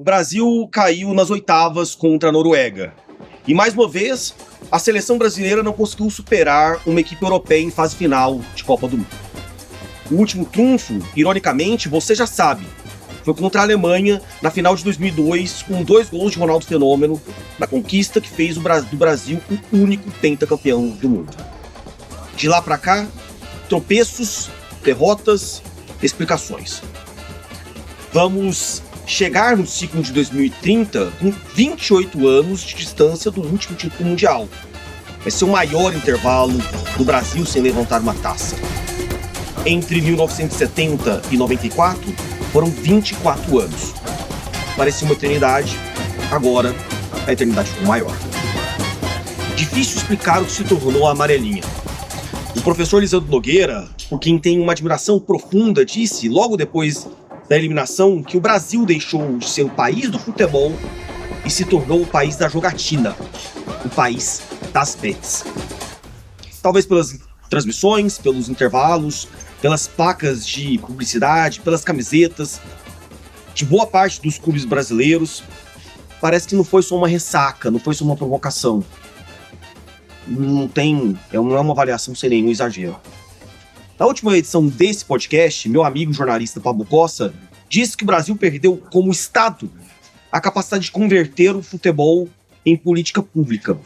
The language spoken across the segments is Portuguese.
Brasil caiu nas oitavas contra a Noruega. E mais uma vez, a seleção brasileira não conseguiu superar uma equipe europeia em fase final de Copa do Mundo. O último trunfo, ironicamente, você já sabe, foi contra a Alemanha na final de 2002, com 2 gols de Ronaldo Fenômeno, na conquista que fez do Brasil o único pentacampeão do mundo. De lá pra cá, tropeços, derrotas, explicações. Vamos chegar no ciclo de 2030 com 28 anos de distância do último título mundial. Vai ser o maior intervalo do Brasil sem levantar uma taça. Entre 1970 e 94, foram 24 anos. Parecia uma eternidade, agora a eternidade foi maior. Difícil explicar o que se tornou a amarelinha. O professor Lisandro Nogueira, por quem tem uma admiração profunda, disse, logo depois da eliminação, que o Brasil deixou de ser o país do futebol e se tornou o país da jogatina, o país das bets. Talvez pelas transmissões, pelos intervalos, pelas placas de publicidade, pelas camisetas de boa parte dos clubes brasileiros. Parece que não foi só uma ressaca, não foi só uma provocação. Não é uma avaliação sem nenhum exagero. Na última edição desse podcast, meu amigo jornalista Pablo Costa disse que o Brasil perdeu como Estado a capacidade de converter o futebol em política pública.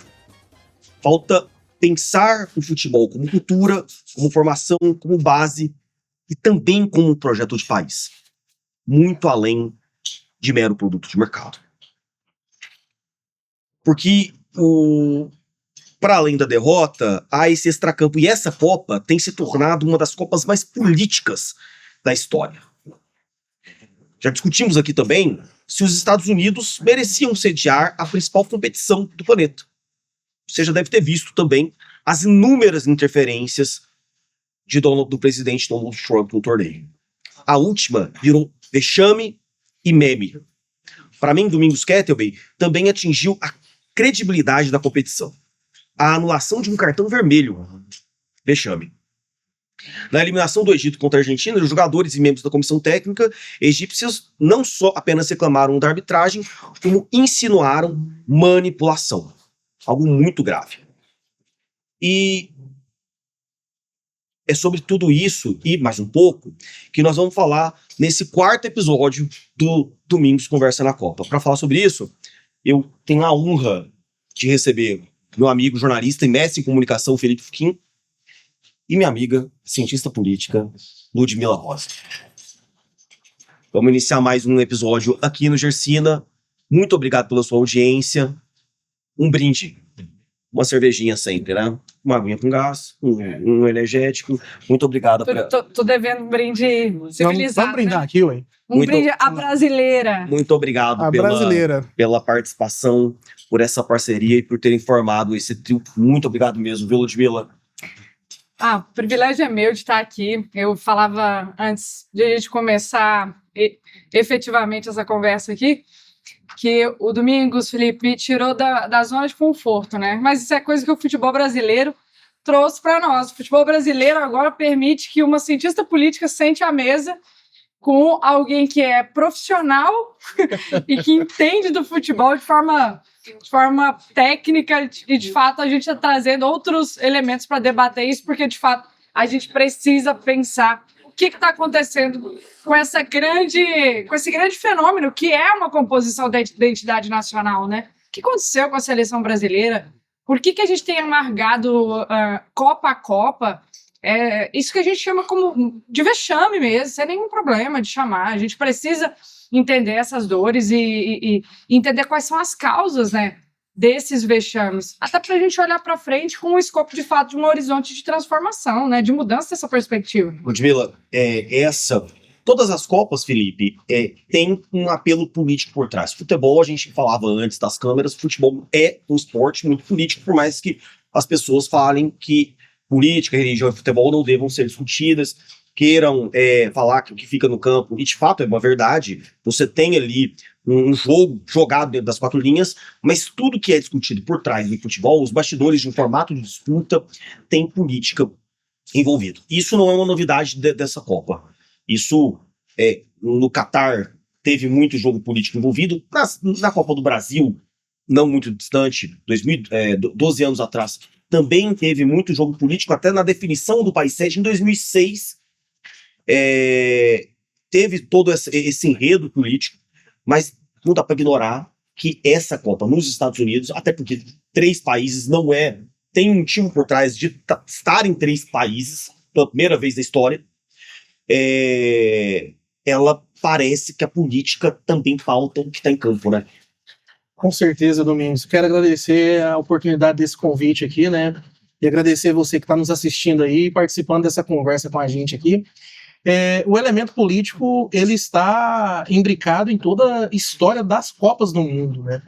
Falta pensar o futebol como cultura, como formação, como base e também como projeto de país. Muito além de mero produto de mercado. Porque para além da derrota, há esse extracampo. E essa Copa tem se tornado uma das Copas mais políticas da história. Já discutimos aqui também se os Estados Unidos mereciam sediar a principal competição do planeta. Você já deve ter visto também as inúmeras interferências do presidente Donald Trump no torneio. A última virou vexame e meme. Para mim, Domingos Kettleby também atingiu a credibilidade da competição. A anulação de um cartão vermelho. Vexame. Na eliminação do Egito contra a Argentina, os jogadores e membros da comissão técnica egípcios não só apenas reclamaram da arbitragem, como insinuaram manipulação. Algo muito grave. E é sobre tudo isso, e mais um pouco, que nós vamos falar nesse 4º episódio do Domingos Conversa na Copa. Para falar sobre isso, eu tenho a honra de receber meu amigo jornalista e mestre em comunicação, Felipe Fuquim, e minha amiga, cientista política, Ludmila Rosa. Vamos iniciar mais um episódio aqui no Gersina. Muito obrigado pela sua audiência. Um brinde. Uma cervejinha sempre, né? Uma aguinha com gás, um energético. Muito obrigado. Tô devendo um brinde civilizado. Vamos brindar, né? aqui, ué. Brinde à brasileira. Muito obrigado pela participação, por essa parceria e por terem formado esse trio. Muito obrigado mesmo, viu, Ludmila? O privilégio é meu de estar aqui. Eu falava antes de a gente começar efetivamente essa conversa aqui, que o Domingos, Felipe, me tirou da zona de conforto, né? Mas isso é coisa que o futebol brasileiro trouxe para nós. O futebol brasileiro agora permite que uma cientista política sente à mesa com alguém que é profissional e que entende do futebol de forma técnica, e de fato a gente está trazendo outros elementos para debater isso, porque de fato a gente precisa pensar o que está acontecendo com esse grande fenômeno que é uma composição da identidade nacional, né? O que aconteceu com a seleção brasileira? Por que a gente tem amargado Copa a Copa? Isso que a gente chama como de vexame mesmo, sem nenhum problema de chamar. A gente precisa entender essas dores e entender quais são as causas, né, desses vexames. Até para a gente olhar para frente com o escopo, de fato, de um horizonte de transformação, né, de mudança dessa perspectiva. Ludmila, todas as Copas, Felipe, tem um apelo político por trás. Futebol, a gente falava antes das câmeras, futebol é um esporte muito político, por mais que as pessoas falem que política, religião e futebol não devam ser discutidas, queiram falar que o que fica no campo, e de fato é uma verdade, você tem ali um jogo jogado dentro das 4 linhas, mas tudo que é discutido por trás do futebol, os bastidores de um formato de disputa, tem política envolvida. Isso não é uma novidade dessa Copa. Isso, no Catar teve muito jogo político envolvido. Na Copa do Brasil, não muito distante, 12 anos atrás, também teve muito jogo político, até na definição do país sede em 2006, teve todo esse enredo político, mas não dá para ignorar que essa Copa nos Estados Unidos, até porque 3 países tem um motivo por trás de estar em 3 países, pela primeira vez na história, ela parece que a política também pauta o que está em campo, né? Com certeza, Domingos. Quero agradecer a oportunidade desse convite aqui, né? E agradecer você que está nos assistindo aí, participando dessa conversa com a gente aqui. O elemento político, ele está imbricado em toda a história das Copas do Mundo, né?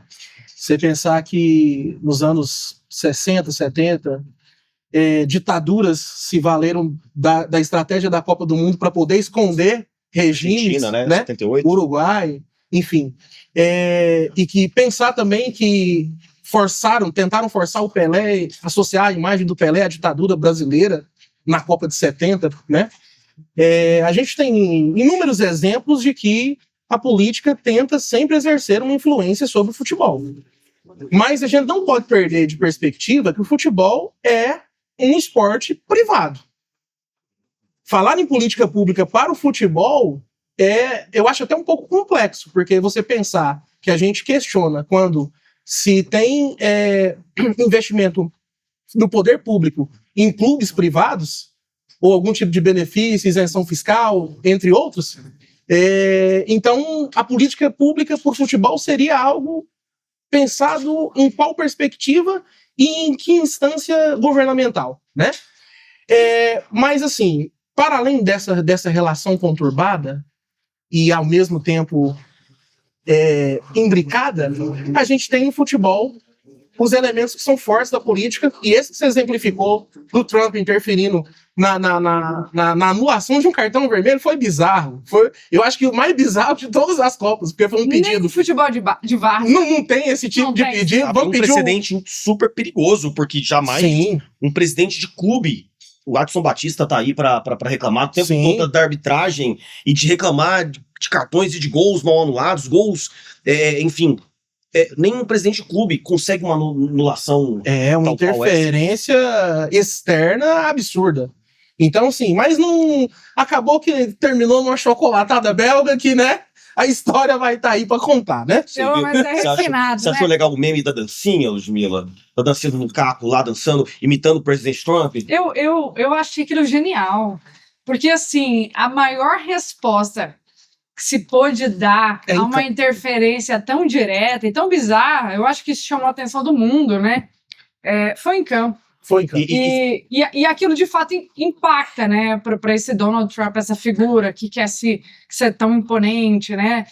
Você pensar que nos anos 60, 70, ditaduras se valeram da estratégia da Copa do Mundo para poder esconder regimes, Argentina, né? 78. Uruguai, enfim. E que pensar também que tentaram forçar o Pelé, associar a imagem do Pelé à ditadura brasileira na Copa de 70, né? A gente tem inúmeros exemplos de que a política tenta sempre exercer uma influência sobre o futebol. Mas a gente não pode perder de perspectiva que o futebol é um esporte privado. Falar em política pública para o futebol eu acho até um pouco complexo, porque você pensar que a gente questiona quando se tem investimento do poder público em clubes privados, ou algum tipo de benefício, isenção fiscal, entre outros. Então, a política pública por futebol seria algo pensado em qual perspectiva e em que instância governamental, né? Mas, assim, para além dessa relação conturbada e, ao mesmo tempo, imbricada, a gente tem no futebol os elementos que são fortes da política, e esse que se exemplificou do Trump interferindo na anulação de um cartão vermelho foi bizarro. Eu acho que o mais bizarro de todas as Copas, porque foi um pedido... Nem no futebol de várzea. Não tem esse tipo de pedido. Um precedente super perigoso, porque jamais Sim. Um presidente de clube, o Adson Batista tá aí para reclamar o tempo todo da arbitragem e de reclamar de cartões e de gols mal anulados, enfim... nenhum presidente de clube consegue uma anulação. Uma interferência externa absurda. Então, assim, mas não... Acabou que terminou numa chocolatada belga que, né, a história vai estar aí pra contar, né? Mas refinado, você achou legal o meme da dancinha, Ludmilla? Da dancinha do Lukaku lá dançando, imitando o presidente Trump? Eu achei aquilo genial. Porque, assim, a maior resposta que se pôde dar a uma interferência tão direta e tão bizarra, eu acho que isso chamou a atenção do mundo, né? Foi em campo. Foi em campo. E aquilo de fato impacta, né, para esse Donald Trump, essa figura que quer ser tão imponente, né?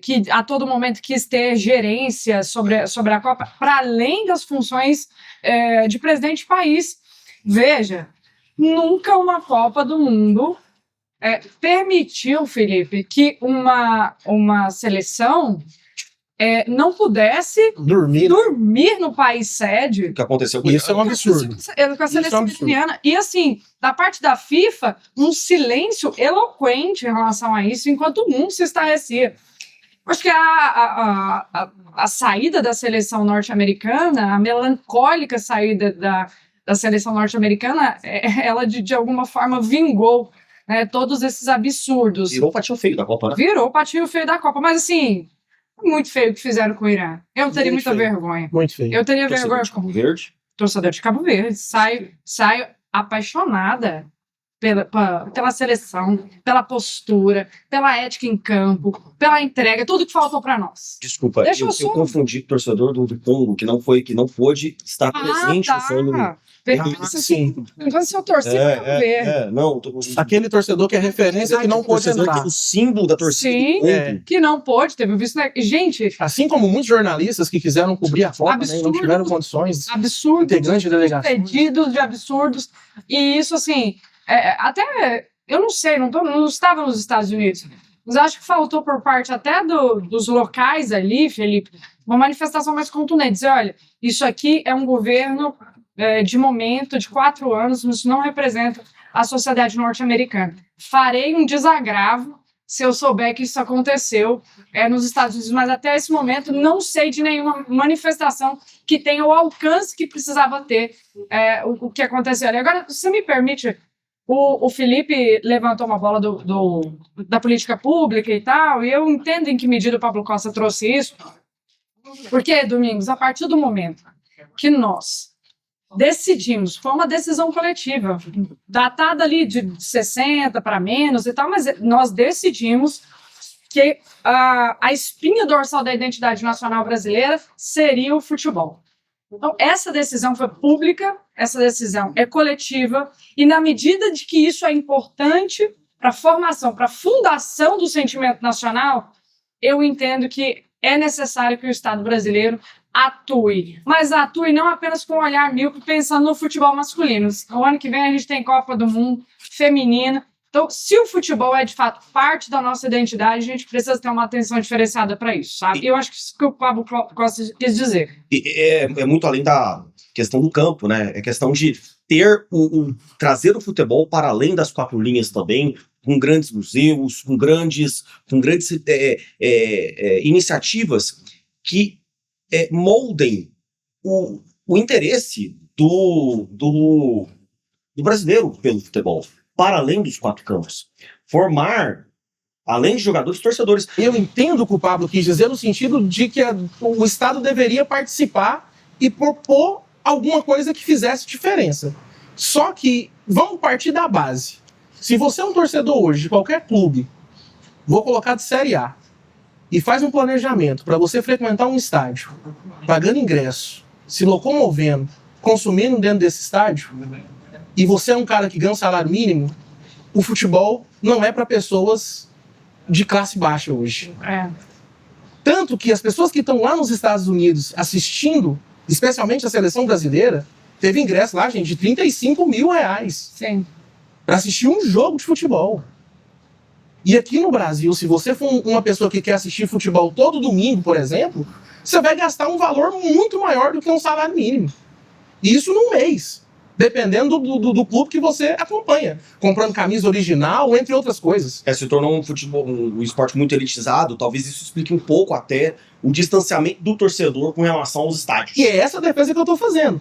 Que a todo momento quis ter gerência sobre a Copa, para além das funções de presidente de país. Veja, nunca uma Copa do Mundo permitiu, Felipe, que uma seleção não pudesse dormir no país sede. O que aconteceu com isso é um absurdo. Com a seleção iraniana. E, assim, da parte da FIFA, um silêncio eloquente em relação a isso, enquanto o mundo se estarrecia. Acho que a saída da seleção norte-americana, a melancólica saída da seleção norte-americana, ela de alguma forma vingou todos esses absurdos. Virou o patinho feio da Copa, né? Virou o patinho feio da Copa, mas assim, muito feio o que fizeram com o Irã. Eu teria muita vergonha. Muito feio. Eu teria Torcedor vergonha. de Cabo Verde? Torcedor de Cabo Verde. Saio apaixonada pela seleção, pela postura, pela ética em campo, pela entrega, tudo que faltou para nós. Desculpa, eu confundi com o torcedor do Congo, que não pôde estar presente no Congo. Então, se eu torcer para Cabo Verde. Aquele torcedor que é referência que não pôde entrar. O símbolo da torcida. Sim, que não pôde, teve visto. Gente. Assim como muitos jornalistas que quiseram cobrir a Copa, né, não tiveram condições. Absurdos. Integrantes de delegações. Pedidos de absurdos. E isso, assim. Até, eu não sei, não estava nos Estados Unidos, mas acho que faltou por parte até dos locais ali, Felipe, uma manifestação mais contundente. Dizer, olha, isso aqui é um governo de momento, de 4 anos, isso não representa a sociedade norte-americana. Farei um desagravo se eu souber que isso aconteceu nos Estados Unidos, mas até esse momento não sei de nenhuma manifestação que tenha o alcance que precisava ter o que aconteceu ali. Agora, se me permite, o Felipe levantou uma bola da política pública e tal, e eu entendo em que medida o Pablo Costa trouxe isso, porque, Domingos, a partir do momento que nós decidimos, foi uma decisão coletiva, datada ali de 60 para menos e tal, mas nós decidimos que a espinha dorsal da identidade nacional brasileira seria o futebol. Então, essa decisão foi pública, essa decisão é coletiva, e na medida de que isso é importante para a formação, para a fundação do sentimento nacional, eu entendo que é necessário que o Estado brasileiro atue, mas atue não apenas com um olhar míope pensando no futebol masculino. O ano que vem a gente tem Copa do Mundo feminina. Então, se o futebol é de fato parte da nossa identidade, a gente precisa ter uma atenção diferenciada para isso, sabe? Eu acho que isso que o Pablo Costa quis dizer. É muito além da questão do campo, né? É questão de ter trazer o futebol para além das quatro linhas também, com grandes museus, com grandes iniciativas que moldem o interesse do brasileiro pelo futebol, para além dos quatro campos. Formar, além de jogadores, torcedores. Eu entendo o que o Pablo quis dizer no sentido de que o Estado deveria participar e propor alguma coisa que fizesse diferença. Só que vamos partir da base. Se você é um torcedor hoje de qualquer clube, vou colocar de Série A, e faz um planejamento para você frequentar um estádio, pagando ingresso, se locomovendo, consumindo dentro desse estádio, e você é um cara que ganha um salário mínimo, o futebol não é para pessoas de classe baixa hoje. Tanto que as pessoas que estão lá nos Estados Unidos assistindo, especialmente a seleção brasileira, teve ingresso lá, gente, de 35 mil reais. Sim. Para assistir um jogo de futebol. E aqui no Brasil, se você for uma pessoa que quer assistir futebol todo domingo, por exemplo, você vai gastar um valor muito maior do que um salário mínimo. E isso num mês, dependendo do clube que você acompanha, comprando camisa original, entre outras coisas. Se tornou um esporte muito elitizado, talvez isso explique um pouco até o distanciamento do torcedor com relação aos estádios. E é essa a defesa que eu estou fazendo.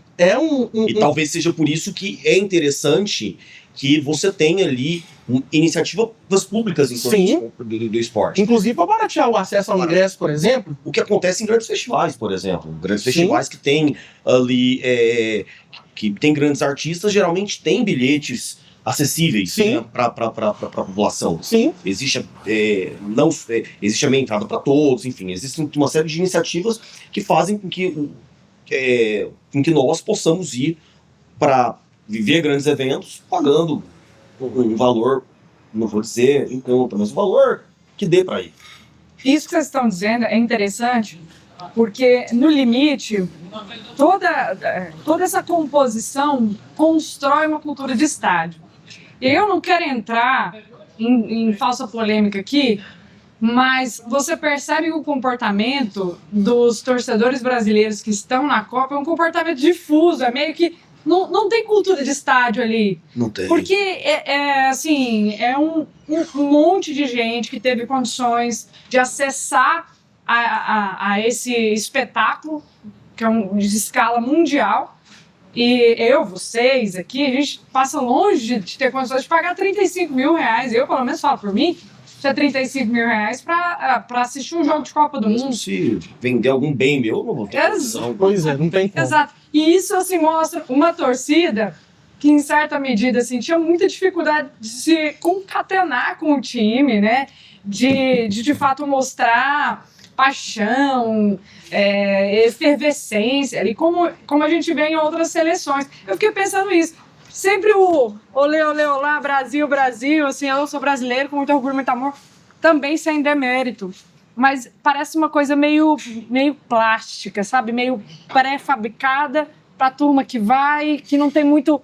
E talvez seja por isso que é interessante que você tenha ali iniciativas públicas em torno do esporte. Inclusive para baratear o acesso ao ingresso, por exemplo. O que acontece em grandes festivais, por exemplo. Grandes festivais que tem ali, que tem grandes artistas, geralmente tem bilhetes acessíveis, né, para a população. Sim. Existe a meia entrada para todos, enfim, existe uma série de iniciativas que fazem com que nós possamos ir para viver grandes eventos pagando um valor, não vou dizer em conta, mas um valor que dê para ir. Isso que vocês estão dizendo é interessante, porque no limite, toda essa composição constrói uma cultura de estádio. E eu não quero entrar em falsa polêmica aqui, mas você percebe que o comportamento dos torcedores brasileiros que estão na Copa é um comportamento difuso, é meio que não tem cultura de estádio ali. Não tem. Porque é um monte de gente que teve condições de acessar a esse espetáculo, que é de escala mundial. E vocês aqui, a gente passa longe de ter condições de pagar 35 mil reais. Eu, pelo menos, falo por mim, isso é 35 mil reais para assistir um jogo de Copa do Mundo. Se vender algum bem meu, não vou ter condição. Pois é, não tem como. Exato. E isso, assim, mostra uma torcida que, em certa medida, assim, tinha muita dificuldade de se concatenar com o time, né? De fato, mostrar paixão, efervescência, ali, como a gente vê em outras seleções. Eu fiquei pensando isso. Sempre o olê, olê, olá, Brasil, Brasil, assim, eu sou brasileiro com muito orgulho, muito amor, também sem demérito. Mas parece uma coisa meio plástica, sabe? Meio pré-fabricada para a turma que vai, que não tem muito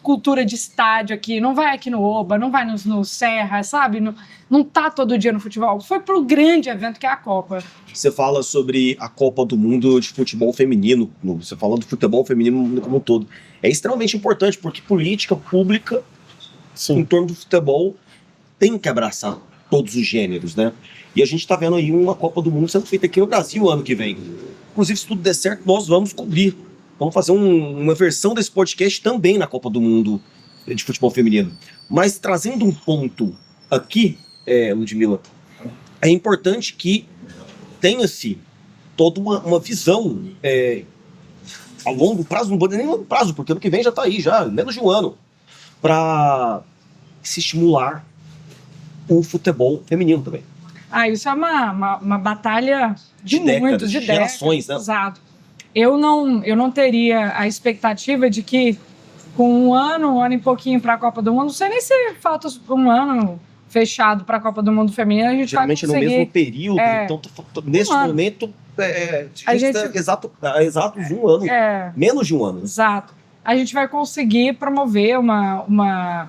cultura de estádio aqui, não vai aqui no Oba, não vai no Serra, sabe? Não tá todo dia no futebol. Foi pro grande evento que é a Copa. Você fala sobre a Copa do Mundo de futebol feminino, você falando do futebol feminino como um todo. É extremamente importante, porque política pública em torno do futebol tem que abraçar todos os gêneros, né? E a gente está vendo aí uma Copa do Mundo sendo feita aqui no Brasil ano que vem. Inclusive, se tudo der certo, nós vamos cobrir. Vamos fazer uma versão desse podcast também na Copa do Mundo de futebol feminino. Mas trazendo um ponto aqui, Ludmila, é importante que tenha-se toda uma visão a longo prazo, não vou nem longo prazo, porque ano que vem já está aí, já menos de um ano, para se estimular o futebol feminino também. Isso é uma batalha de décadas, de gerações, né? Exato. Eu não teria a expectativa de que com um ano e pouquinho para a Copa do Mundo, não sei nem se falta um ano fechado para a Copa do Mundo feminino, a gente geralmente vai conseguir... no mesmo período, então nesse momento a gente está exatos um ano, menos de um ano. Exato. A gente vai conseguir promover uma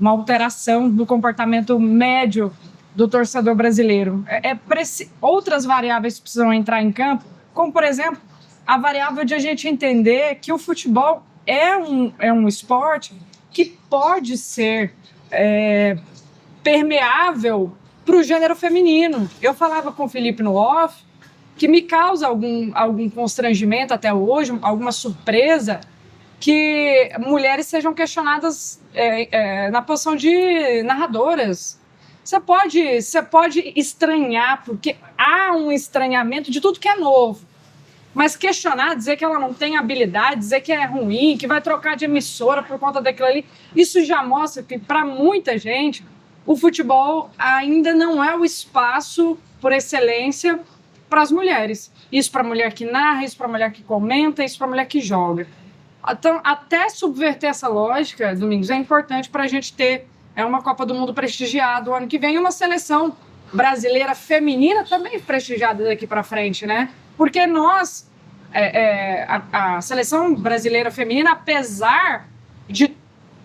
alteração do comportamento médio do torcedor brasileiro. Outras variáveis precisam entrar em campo, como, por exemplo, a variável de a gente entender que o futebol é um esporte que pode ser permeável para o gênero feminino. Eu falava com o Felipe no off que me causa algum constrangimento até hoje, alguma surpresa, que mulheres sejam questionadas na posição de narradoras. Você pode estranhar, porque há um estranhamento de tudo que é novo. Mas questionar, dizer que ela não tem habilidade, dizer que é ruim, que vai trocar de emissora por conta daquilo ali, isso já mostra que, para muita gente, o futebol ainda não é o espaço por excelência para as mulheres. Isso para a mulher que narra, isso para a mulher que comenta, isso para a mulher que joga. Então, até subverter essa lógica, Domingos, é importante para a gente ter uma Copa do Mundo prestigiada o ano que vem e uma seleção brasileira feminina também prestigiada daqui para frente, né? Porque nós, a seleção brasileira feminina, apesar de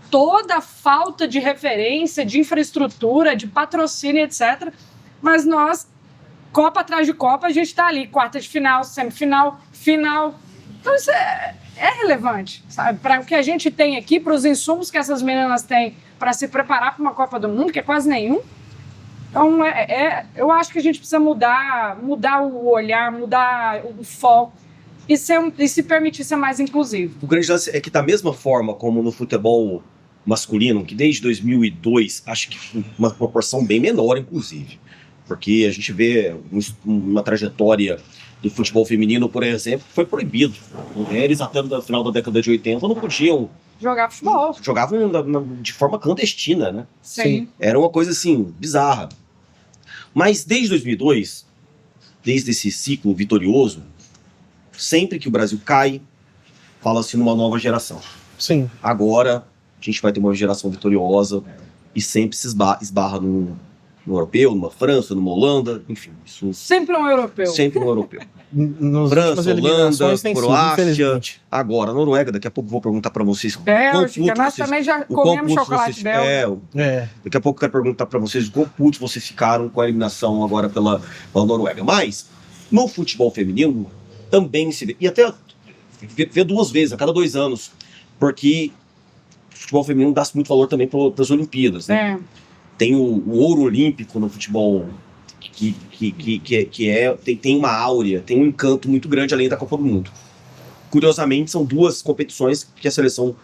toda a falta de referência, de infraestrutura, de patrocínio, etc., mas nós, Copa atrás de Copa, a gente está ali, quarta de final, semifinal, final. Então isso é relevante, sabe? Para o que a gente tem aqui, para os insumos que essas meninas têm para se preparar para uma Copa do Mundo, que é quase nenhum. Então, eu acho que a gente precisa mudar o olhar, mudar o foco e se permitir ser mais inclusivo. O grande lance é que, da mesma forma como no futebol masculino, que desde 2002, acho que uma proporção bem menor, inclusive, porque a gente vê uma trajetória do futebol feminino, por exemplo, que foi proibido. Mulheres, até no final da década de 80, não podiam jogar futebol. Jogavam de forma clandestina, né? Sim. Era uma coisa, assim, bizarra. Mas desde 2002, desde esse ciclo vitorioso, sempre que o Brasil cai, fala-se numa nova geração. Sim. Agora, a gente vai ter uma geração vitoriosa e sempre se esbarra no europeu, numa França, numa Holanda, enfim. Isso sempre um europeu. Sempre um europeu. França, Holanda, Croácia, agora Noruega. Daqui a pouco vou perguntar para vocês. Bélgica, nós também já comemos chocolate belga. Daqui a pouco eu quero perguntar para vocês o quão putos vocês ficaram com a eliminação agora pela Noruega. Mas, no futebol feminino, também se vê, e até vê duas vezes, a cada 2 anos, porque o futebol feminino dá muito valor também para as Olimpíadas, né? Tem o ouro olímpico no futebol, que tem uma áurea, tem um encanto muito grande além da Copa do Mundo. Curiosamente, são 2 competições que a seleção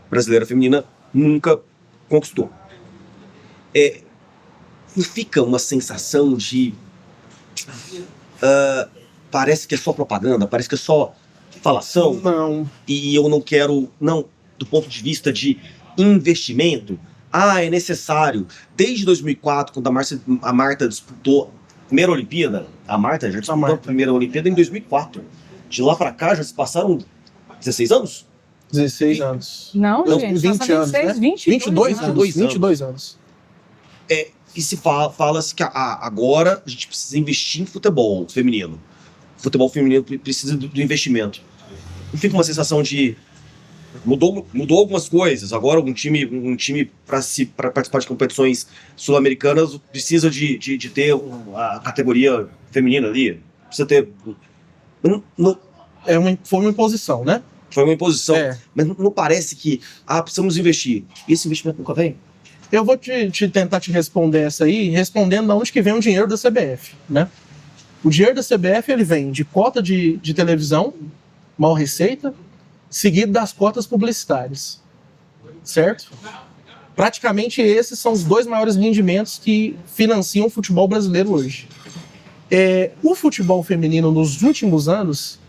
brasileira feminina nunca conquistou. Não fica uma sensação de... parece que é só propaganda, parece que é só falação. Não. E eu não quero... Não, do ponto de vista de investimento... é necessário. Desde 2004, quando a Marta disputou a primeira Olimpíada, a Marta já disputou a primeira Olimpíada em 2004. De lá para cá já se passaram 16 anos? 16 anos. Não, gente, 20 anos, 16, né? 22 anos. E se fala-se que agora a gente precisa investir em futebol feminino. O futebol feminino precisa do investimento. Não fica uma sensação de... Mudou algumas coisas. Agora um time para participar de competições sul-americanas precisa de ter a categoria feminina ali. Precisa ter... Foi uma imposição, né? Foi uma imposição. Mas não parece que precisamos investir. E esse investimento nunca vem. Eu vou tentar te responder essa aí, respondendo de onde que vem o dinheiro da CBF, né? O dinheiro da CBF, ele vem de cota de televisão, maior receita, seguido das cotas publicitárias, certo? Praticamente esses são os 2 maiores rendimentos que financiam o futebol brasileiro hoje. O futebol feminino, nos últimos anos,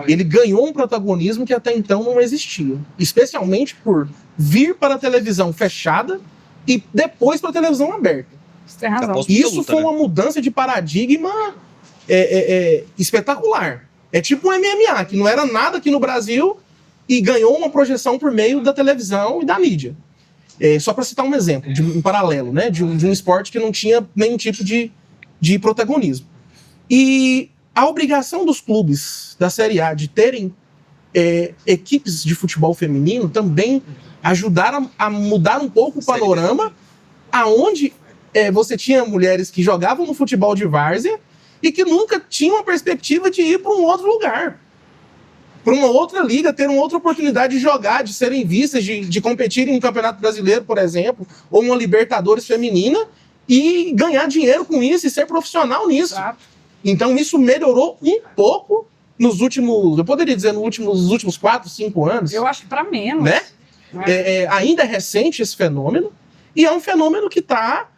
ele ganhou um protagonismo que até então não existia. Especialmente por vir para a televisão fechada e depois para a televisão aberta. Você tem razão. Isso foi uma mudança de paradigma espetacular. É tipo um MMA, que não era nada aqui no Brasil e ganhou uma projeção por meio da televisão e da mídia. Só para citar um exemplo, um paralelo, né? De um esporte que não tinha nenhum tipo de protagonismo. E a obrigação dos clubes da Série A de terem equipes de futebol feminino também ajudaram a mudar um pouco o panorama, aonde você tinha mulheres que jogavam no futebol de várzea e que nunca tinham a perspectiva de ir para um outro lugar, para uma outra liga, ter uma outra oportunidade de jogar, de serem vistas, de competir em um Campeonato Brasileiro, por exemplo, ou uma Libertadores feminina, e ganhar dinheiro com isso e ser profissional nisso. Exato. Então isso melhorou um pouco nos últimos, eu poderia dizer, nos últimos 4, 5 anos. Eu acho que para menos. Né? Ainda é recente esse fenômeno, e é um fenômeno que está,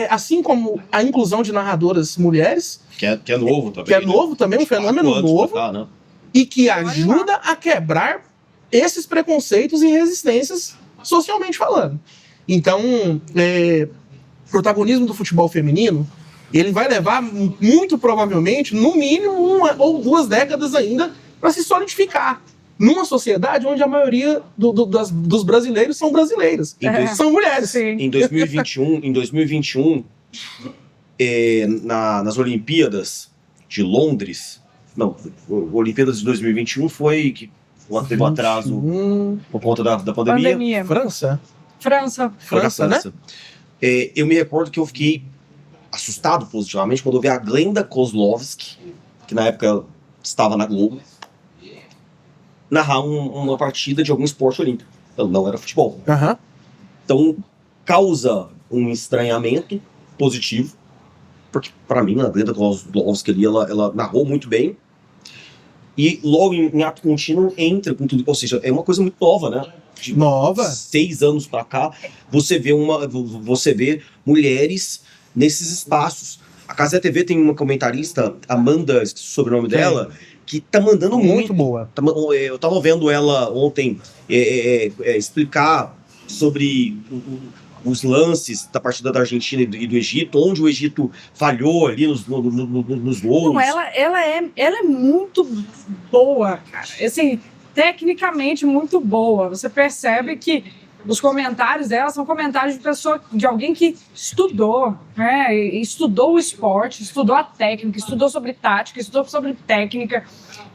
assim como a inclusão de narradoras mulheres, que é novo também. Que é novo também, um fenômeno novo, né? E que ajuda a quebrar esses preconceitos e resistências socialmente falando. Então, o protagonismo do futebol feminino, ele vai levar, muito provavelmente, no mínimo 1 ou 2 décadas ainda para se solidificar numa sociedade onde a maioria dos brasileiros são brasileiras. São mulheres. Sim. Em 2021, nas Olimpíadas de Londres, não, Olimpíadas de 2021 foi que teve um atraso por conta da pandemia. França, né? Eu me recordo que eu fiquei assustado positivamente quando eu vi a Glenda Kozlowski, que na época estava na Globo, narrar uma partida de algum esporte olímpico. Então, não era futebol. Uhum. Então, causa um estranhamento positivo, porque, para mim, a Glenda Kozlowski ali, ela narrou muito bem, e logo em ato contínuo entra com tudo. Ou seja, é uma coisa muito nova, né? De nova. 6 anos pra cá, você vê mulheres nesses espaços. A Cazé TV tem uma comentarista, Amanda, esqueci o sobrenome dela, que tá mandando muito. Boa. Eu tava vendo ela ontem explicar sobre os lances da partida da Argentina e do Egito, onde o Egito falhou ali nos gols. Não, ela é muito boa, cara. Assim, tecnicamente muito boa. Você percebe que os comentários dela são comentários de alguém que estudou, né? Estudou o esporte, estudou a técnica, estudou sobre tática, estudou sobre técnica.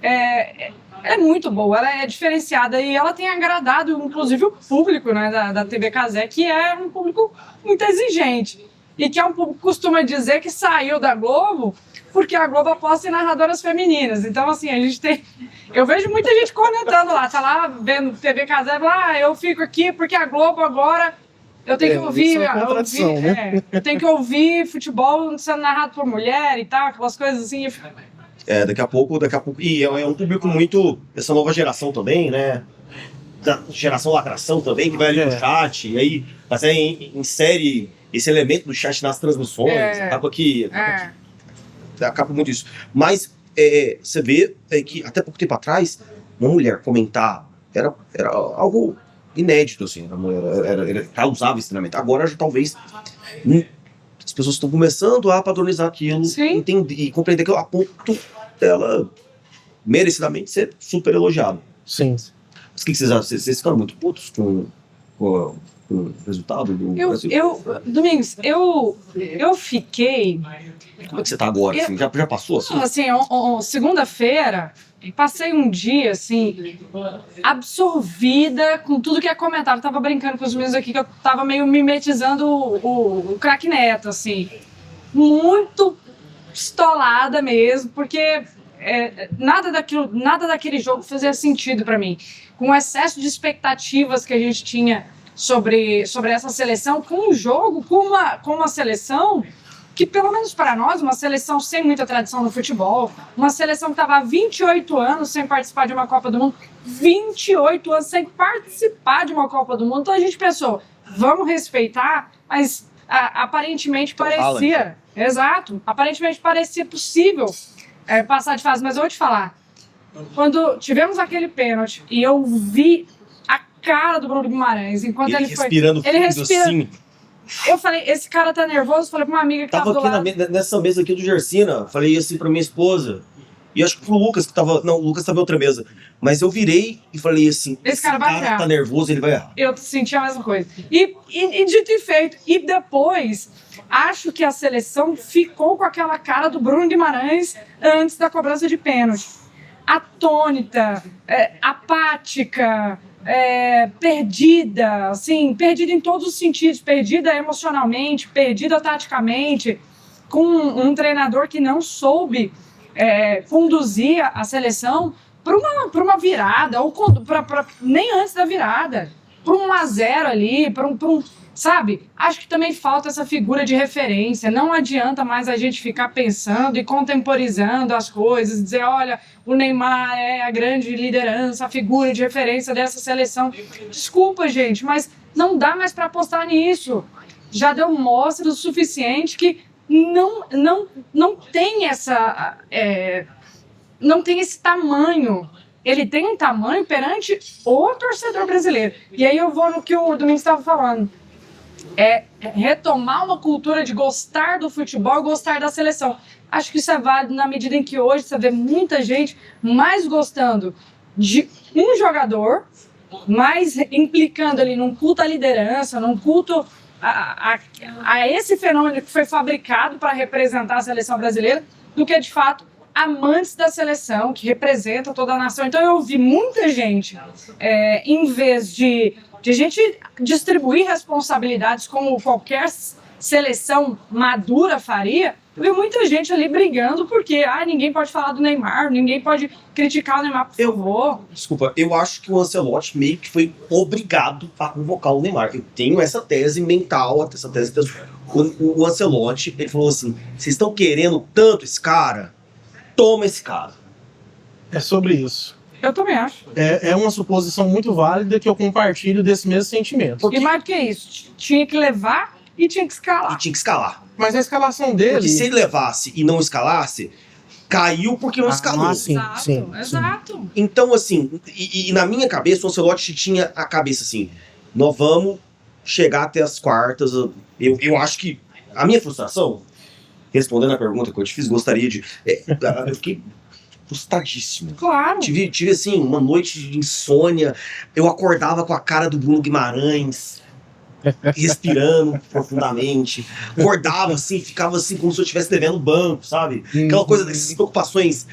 É muito boa, ela é diferenciada e ela tem agradado, inclusive, o público, né, da TV Cazé, que é um público muito exigente. E que é um público que costuma dizer que saiu da Globo porque a Globo aposta em narradoras femininas. Então, assim, eu vejo muita gente comentando lá, tá lá vendo TV Cazé, eu fico aqui porque a Globo agora eu tenho que ouvir, né? Eu tenho que ouvir futebol sendo narrado por mulher e tal, aquelas coisas assim. Daqui a pouco, e é um público muito, essa nova geração também, né? Da geração lacração também, que vai ali no chat, e aí até insere esse elemento do chat nas transmissões, acaba muito isso. Mas você vê que até pouco tempo atrás, uma mulher comentar era algo inédito, assim, causava estranhamento. Agora já talvez as pessoas estão começando a padronizar aquilo, entender e compreender que a ponto dela merecidamente ser super elogiada. Sim. Mas o que vocês acham? Vocês ficaram muito putos com o resultado do Brasil? Domingos, eu fiquei... Como é que você tá agora? Assim? Já passou? Assim? Assim, segunda-feira, passei um dia, assim, absorvida com tudo que é comentário. Eu tava brincando com os meninos aqui que eu tava meio mimetizando o craque Neto, assim. Muito pistolada mesmo, porque nada daquele jogo fazia sentido pra mim. Com o excesso de expectativas que a gente tinha sobre essa seleção, com um jogo, com uma seleção que, pelo menos para nós, uma seleção sem muita tradição no futebol, uma seleção que estava há 28 anos sem participar de uma Copa do Mundo, 28 anos sem participar de uma Copa do Mundo. Então a gente pensou, vamos respeitar, mas aparentemente parecia, exato, aparentemente parecia possível passar de fase. Mas eu vou te falar, quando tivemos aquele pênalti e eu vi a cara do Bruno Guimarães, enquanto ele foi... Ele respira assim. Eu falei, esse cara tá nervoso. Falei pra uma amiga que tava do lado. Nessa mesa aqui do Gersina, falei assim pra minha esposa. E acho que pro Lucas que tava... Não, o Lucas tava em outra mesa. Mas eu virei e falei assim, esse cara vai errar. Tá nervoso, ele vai errar. Eu senti a mesma coisa. E dito e feito. E depois, acho que a seleção ficou com aquela cara do Bruno Guimarães antes da cobrança de pênalti. Atônita, apática... perdida, assim, perdida em todos os sentidos, perdida emocionalmente, perdida taticamente, com um treinador que não soube conduzir a seleção para uma virada, ou nem antes da virada, para um 1-0 ali, para um sabe? Acho que também falta essa figura de referência. Não adianta mais a gente ficar pensando e contemporizando as coisas, dizer, olha, o Neymar é a grande liderança, a figura de referência dessa seleção. Desculpa, gente, mas não dá mais para apostar nisso. Já deu mostra o suficiente que não tem essa... não tem esse tamanho. Ele tem um tamanho perante o torcedor brasileiro. E aí eu vou no que o Domingos estava falando. Retomar uma cultura de gostar do futebol, gostar da seleção. Acho que isso é válido na medida em que hoje você vê muita gente mais gostando de um jogador, mais implicando ali num culto à liderança, num culto a esse fenômeno que foi fabricado para representar a seleção brasileira, do que de fato amantes da seleção, que representa toda a nação. Então eu vi muita gente, em vez de a gente distribuir responsabilidades como qualquer seleção madura faria, eu vi muita gente ali brigando porque ninguém pode falar do Neymar, ninguém pode criticar o Neymar, por favor. Desculpa, eu acho que o Ancelotti meio que foi obrigado a convocar o Neymar. Eu tenho essa tese mental, essa tese... O Ancelotti, ele falou assim, vocês estão querendo tanto esse cara? Toma esse cara. É sobre isso. Eu também acho. É uma suposição muito válida que eu compartilho desse mesmo sentimento. Porque... E mais do que isso, tinha que levar e tinha que escalar. Mas a escalação dele... Porque se ele levasse e não escalasse, caiu porque não escalou. Sim. Exato. Então, assim, e na minha cabeça, o Ancelotti tinha a cabeça assim, nós vamos chegar até as quartas. Eu acho que a minha frustração, respondendo a pergunta que eu te fiz, gostaria de... eu fiquei frustradíssimo. Claro. Tive assim, uma noite de insônia. Eu acordava com a cara do Bruno Guimarães, respirando profundamente. Acordava assim, ficava assim, como se eu estivesse devendo banco, sabe? Aquela coisa dessas preocupações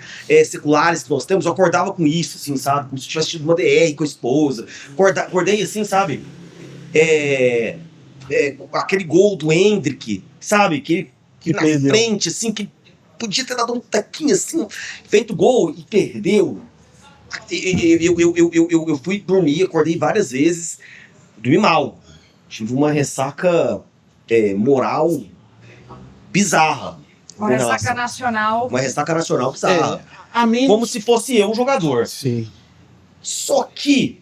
seculares que nós temos. Eu acordava com isso, assim, sabe? Como se eu tivesse tido uma DR com a esposa. Acordei assim, sabe? Aquele gol do Hendrick, sabe? Que na frente, assim, que podia ter dado um taquinho assim, feito gol e perdeu. Eu fui dormir, acordei várias vezes, dormi mal. Tive uma ressaca moral bizarra. Uma ressaca nacional. Uma ressaca nacional bizarra. Mente... Como se fosse eu o jogador. Sim. Só que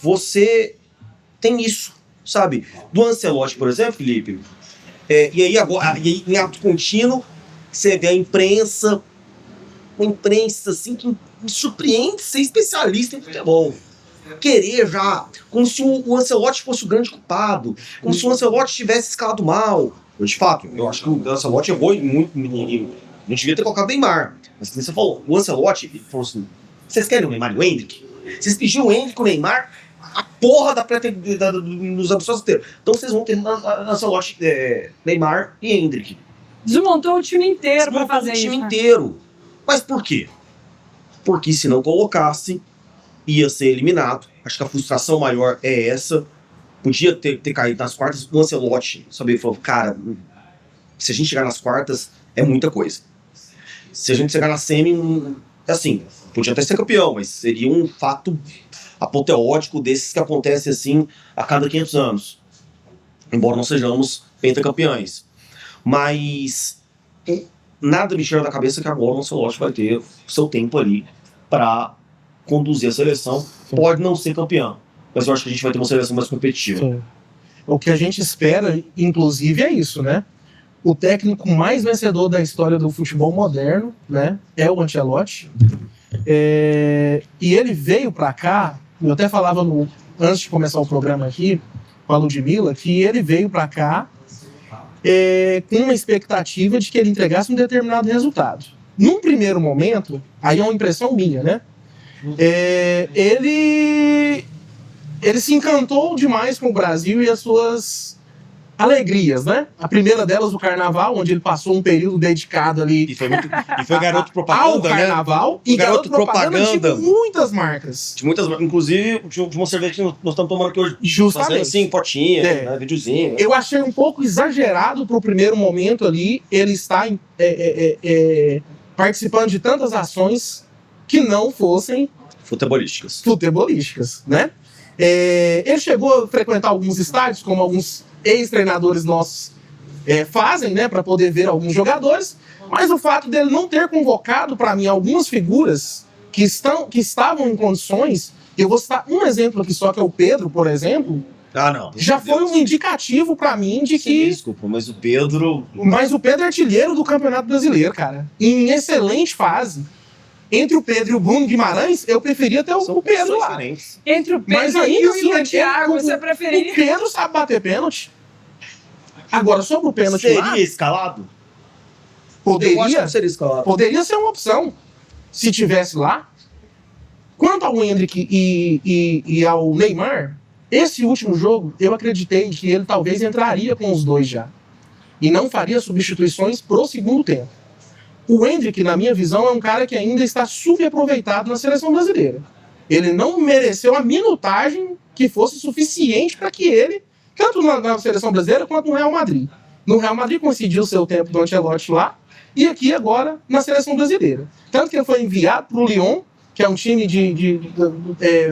você tem isso, sabe? Do Ancelotti, por exemplo, Felipe. E aí em ato contínuo, você vê a imprensa, uma imprensa assim que me surpreende ser especialista em futebol. Querer já, como se o Ancelotti fosse o grande culpado, como se o Ancelotti tivesse escalado mal. De fato, eu acho que o Ancelotti errou muito, não devia ter colocado o Neymar. Mas como você falou, o Ancelotti falou assim, vocês querem o Neymar e o Hendrick? Vocês pediram o Hendrick e o Neymar? A porra dos amistosos inteiros. Então vocês vão ter Ancelotti, Neymar e Hendrick. Desmontou o time inteiro para fazer isso. Desmontou o time inteiro. Mas por quê? Porque se não colocasse, ia ser eliminado. Acho que a frustração maior é essa. Podia ter caído nas quartas. O Ancelotti, sabe, falou, cara, se a gente chegar nas quartas, é muita coisa. Se a gente chegar na semi, assim, podia até ser campeão, mas seria um fato apoteótico desses que acontece assim a cada 500 anos. Embora não sejamos pentacampeões. Mas nada me tira da cabeça que agora o Ancelotti vai ter o seu tempo ali para conduzir a seleção. Sim. Pode não ser campeão, mas eu acho que a gente vai ter uma seleção mais competitiva. Sim. O que a gente espera, inclusive, é isso, né? O técnico mais vencedor da história do futebol moderno, né, é o Ancelotti. E ele veio para cá, eu até falava antes de começar o programa aqui, com a Ludmilla, que ele veio para cá com uma expectativa de que ele entregasse um determinado resultado. Num primeiro momento, aí é uma impressão minha, né? Ele se encantou demais com o Brasil e as suas alegrias, né? A primeira delas, o Carnaval, onde ele passou um período dedicado ali E foi garoto ao propaganda, né? Carnaval. E garoto propaganda de muitas marcas. De muitas, inclusive de uma cerveja que nós estamos tomando aqui hoje. Justamente. Fazendo assim, potinha, É. né, videozinho. Né? Eu achei um pouco exagerado pro primeiro momento ali ele estar participando de tantas ações que não fossem Futebolísticas. futebolísticas, né? Ele chegou a frequentar alguns estádios, como alguns ex-treinadores nossos fazem, né, para poder ver alguns jogadores, mas o fato dele não ter convocado para mim algumas figuras que estavam em condições, eu vou citar um exemplo aqui só, que é o Pedro, por exemplo, Ah, não. já foi um indicativo para mim de que... Desculpa, mas o Pedro... Mas o Pedro é artilheiro do Campeonato Brasileiro, cara, em excelente fase. Entre o Pedro e o Bruno Guimarães, eu preferia ter São o Pedro lá. diferentes. Entre o Mas Pedro ainda e assim, o Thiago, você o preferiria? Pedro sabe bater pênalti. Agora, sobre o pênalti Seria lá, escalado? Eu acho que poderia, não seria escalado. poderia ser uma opção, se tivesse lá. Quanto ao Endrick e ao Neymar, esse último jogo, eu acreditei que ele talvez entraria com os dois já. E não faria substituições pro segundo tempo. O Endrick, na minha visão, é um cara que ainda está subaproveitado na seleção brasileira. Ele não mereceu a minutagem que fosse suficiente para que ele, tanto na seleção brasileira quanto no Real Madrid. No Real Madrid coincidiu o seu tempo do Ancelotti lá, e aqui agora na seleção brasileira. Tanto que ele foi enviado para o Lyon, que é um time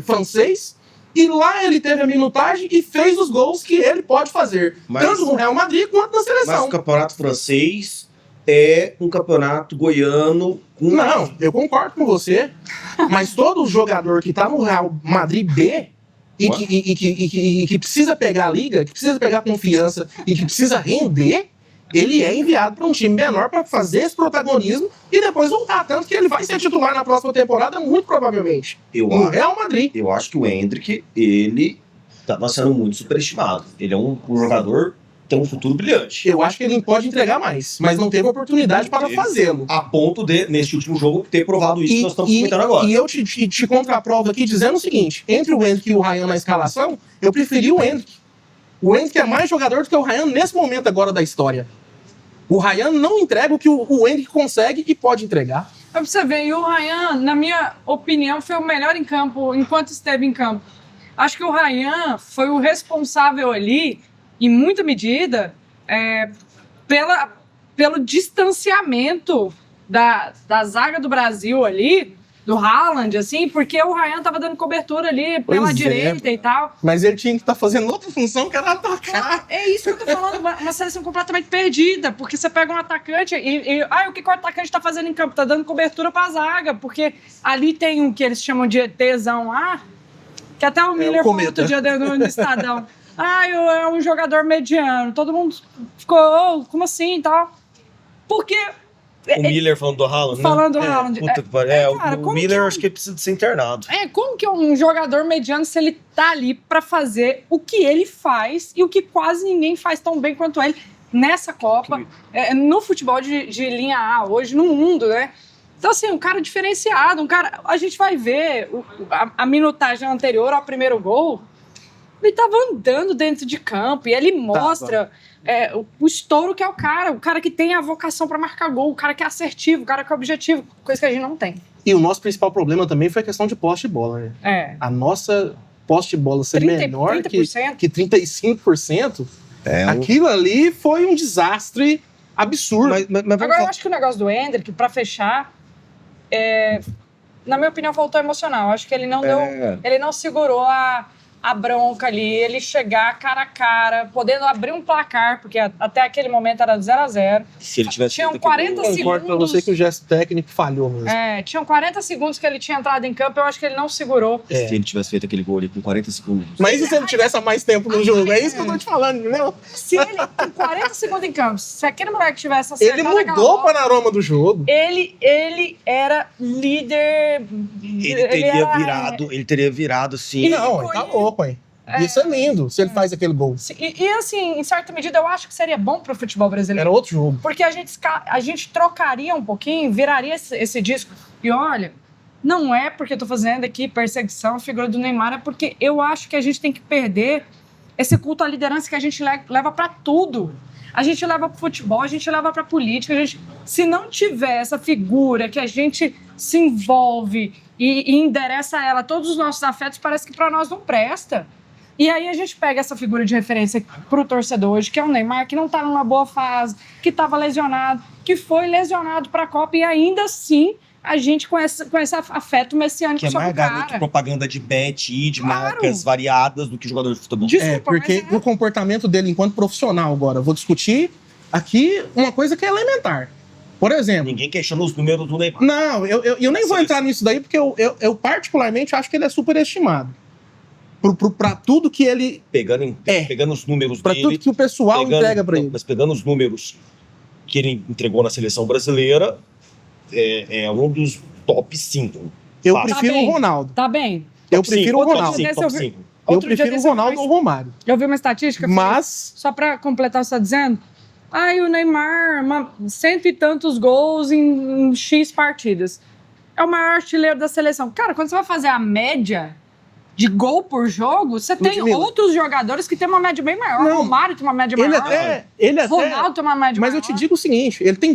francês, e lá ele teve a minutagem e fez os gols que ele pode fazer, Mas- tanto no Real Madrid quanto na Mas seleção. o campeonato francês é um campeonato goiano com... Não, eu concordo com você, mas todo jogador que tá no Real Madrid B e que precisa pegar a liga, que precisa pegar confiança e que precisa render, ele é enviado para um time menor para fazer esse protagonismo e depois voltar. Tanto que ele vai ser titular na próxima temporada, muito provavelmente, no Real Madrid. Eu acho que o Endrick, ele tá sendo muito superestimado. Ele é um jogador que tem um futuro brilhante. Eu acho que ele pode entregar mais, mas não teve oportunidade para fazê-lo. A ponto de, neste último jogo, ter provado isso que nós estamos comentando agora. E eu te contraprovo aqui dizendo o seguinte: entre o Endrick e o Ryan na escalação, eu preferi o Endrick. O Endrick é mais jogador do que o Ryan nesse momento agora da história. O Ryan não entrega o que o Endrick consegue e pode entregar. Pra você ver, e o Ryan, na minha opinião, foi o melhor em campo enquanto esteve em campo. Acho que o Ryan foi o responsável ali, em muita medida, pelo distanciamento da zaga do Brasil ali, do Haaland, assim, porque o Ryan tava dando cobertura ali pela Pois é. direita e tal. Mas ele tinha que estar fazendo outra função que era atacar. É isso que eu tô falando, uma seleção completamente perdida, porque você pega um atacante o que o atacante tá fazendo em campo? Tá dando cobertura pra zaga, porque ali tem um que eles chamam de ETzão lá, que até o Miller falou outro dia no Estadão. É um jogador mediano. Todo mundo ficou, como assim e tal? Porque... O Miller falando do Haaland, né? Falando do Haaland. Puta que pariu. cara, O como Miller que- acho que ele precisa de ser internado. Como que um jogador mediano, se ele tá ali pra fazer o que ele faz e o que quase ninguém faz tão bem quanto ele nessa Copa, no futebol de linha A hoje, no mundo, né? Então, assim, um cara diferenciado, a gente vai ver a minutagem anterior ao primeiro gol, ele tava andando dentro de campo e ele mostra o estouro que é o cara que tem a vocação pra marcar gol, o cara que é assertivo, o cara que é objetivo, coisa que a gente não tem. E o nosso principal problema também foi a questão de posse de bola, né? A nossa posse de bola ser 30, menor 30%. que 35%, aquilo ali foi um desastre absurdo. Mas vamos Agora, eu falar... acho que o negócio do Endrick, pra fechar, na minha opinião, faltou emocional. Acho que ele não deu, ele não segurou a bronca ali, ele chegar cara a cara, podendo abrir um placar, porque até aquele momento era 0-0. Se ele tivesse Tinham feito 40 aquele gol- Concordo pra você que o gesto técnico falhou mesmo. tinham 40 segundos que ele tinha entrado em campo, eu acho que ele não segurou. Se ele tivesse feito aquele gol ali com 40 segundos. Mas e se ele tivesse mais tempo no jogo? É isso que eu tô te falando, entendeu? Se ele, com 40 segundos em campo, se aquele moleque tivesse acertado Ele aquela mudou o bola, panorama do jogo. ele era líder. Ele teria virado assim. Não, tá louco, hein? Isso é lindo, se ele faz aquele gol. E assim, em certa medida, eu acho que seria bom pro futebol brasileiro. Era outro jogo. Porque a gente trocaria um pouquinho, viraria esse disco. E olha, não é porque eu tô fazendo aqui perseguição à figura do Neymar, é porque eu acho que a gente tem que perder esse culto à liderança que a gente leva pra tudo. A gente leva pro futebol, a gente leva pra política. Se não tiver essa figura que a gente se envolve e endereça a ela todos os nossos afetos, parece que pra nós não presta. E aí a gente pega essa figura de referência pro torcedor hoje, que é o Neymar, que não tá numa boa fase, que estava lesionado, que foi lesionado pra Copa, e ainda assim a gente com esse afeto messiânico Que é sobre mais o garoto cara. propaganda de bet e de Claro. marcas variadas do que jogador de futebol. Desculpa, Porque mas o comportamento dele enquanto profissional agora, vou discutir aqui uma coisa que é elementar. Por exemplo... Ninguém questiona os números do Neymar. Não, eu nem vou entrar nisso daí, porque eu particularmente acho que ele é superestimado. Pra tudo que ele... Pegando os números Pra dele. tudo que o pessoal entrega pra ele. Mas pegando os números que ele entregou na seleção brasileira, é um dos top 5. Eu Fácil. prefiro Tá bem. o Ronaldo. Tá bem. Eu Top prefiro cinco, o Outro Ronaldo. dia Top desse eu vi- 5. Eu Outro dia prefiro o desse eu vi Ronaldo uma- ou o Romário. Eu vi uma estatística, Mas... só pra completar, você tá dizendo? O Neymar, 100 e tantos gols em X partidas. É o maior artilheiro da seleção. Cara, quando você vai fazer a média de gol por jogo, você tem Ludmilla. outros jogadores que tem uma média bem maior. Não. O Romário tem uma média Ele maior. até... Ronaldo tem uma média Mas maior. eu te digo o seguinte, ele tem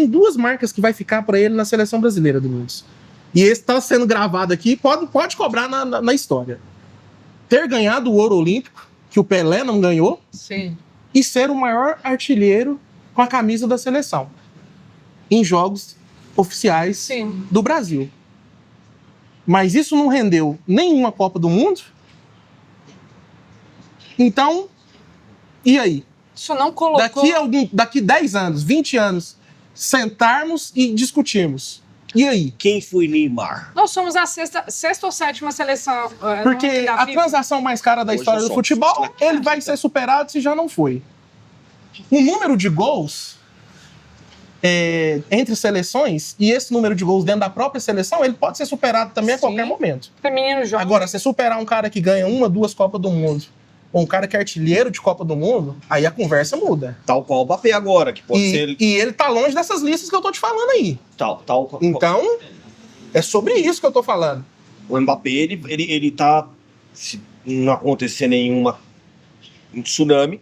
duas marcas que vai ficar pra ele na seleção brasileira, Domingos. E esse tá sendo gravado aqui, pode cobrar na história. Ter ganhado o ouro olímpico, que o Pelé não ganhou, Sim. e ser o maior artilheiro com a camisa da seleção em jogos oficiais Sim. do Brasil. Mas isso não rendeu nenhuma Copa do Mundo. Então, e aí? Isso não colocou... Daqui 10 anos, 20 anos, sentarmos e discutirmos. E aí? Quem foi Neymar? Nós somos a sexta ou sétima seleção. Porque da a FIFA. transação mais cara da Hoje história é do só- futebol, ele vai ser superado se já não foi. O número de gols entre seleções, e esse número de gols dentro da própria seleção, ele pode ser superado também a Sim. qualquer momento. Feminino joga. Agora, se superar um cara que ganha 1, 2 Copas do Mundo, ou um cara que é artilheiro de Copa do Mundo, aí a conversa muda. Tal qual o Mbappé agora, que pode ser... E ele tá longe dessas listas que eu tô te falando aí. Tal qual... Então, é sobre isso que eu tô falando. O Mbappé, ele tá... Se não acontecer um tsunami,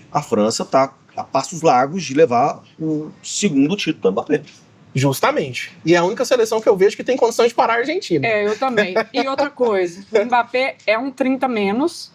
a França tá a passos largos de levar o segundo título do Mbappé. Justamente. E é a única seleção que eu vejo que tem condições de parar a Argentina. Eu também. E outra coisa, o Mbappé é um 30 menos.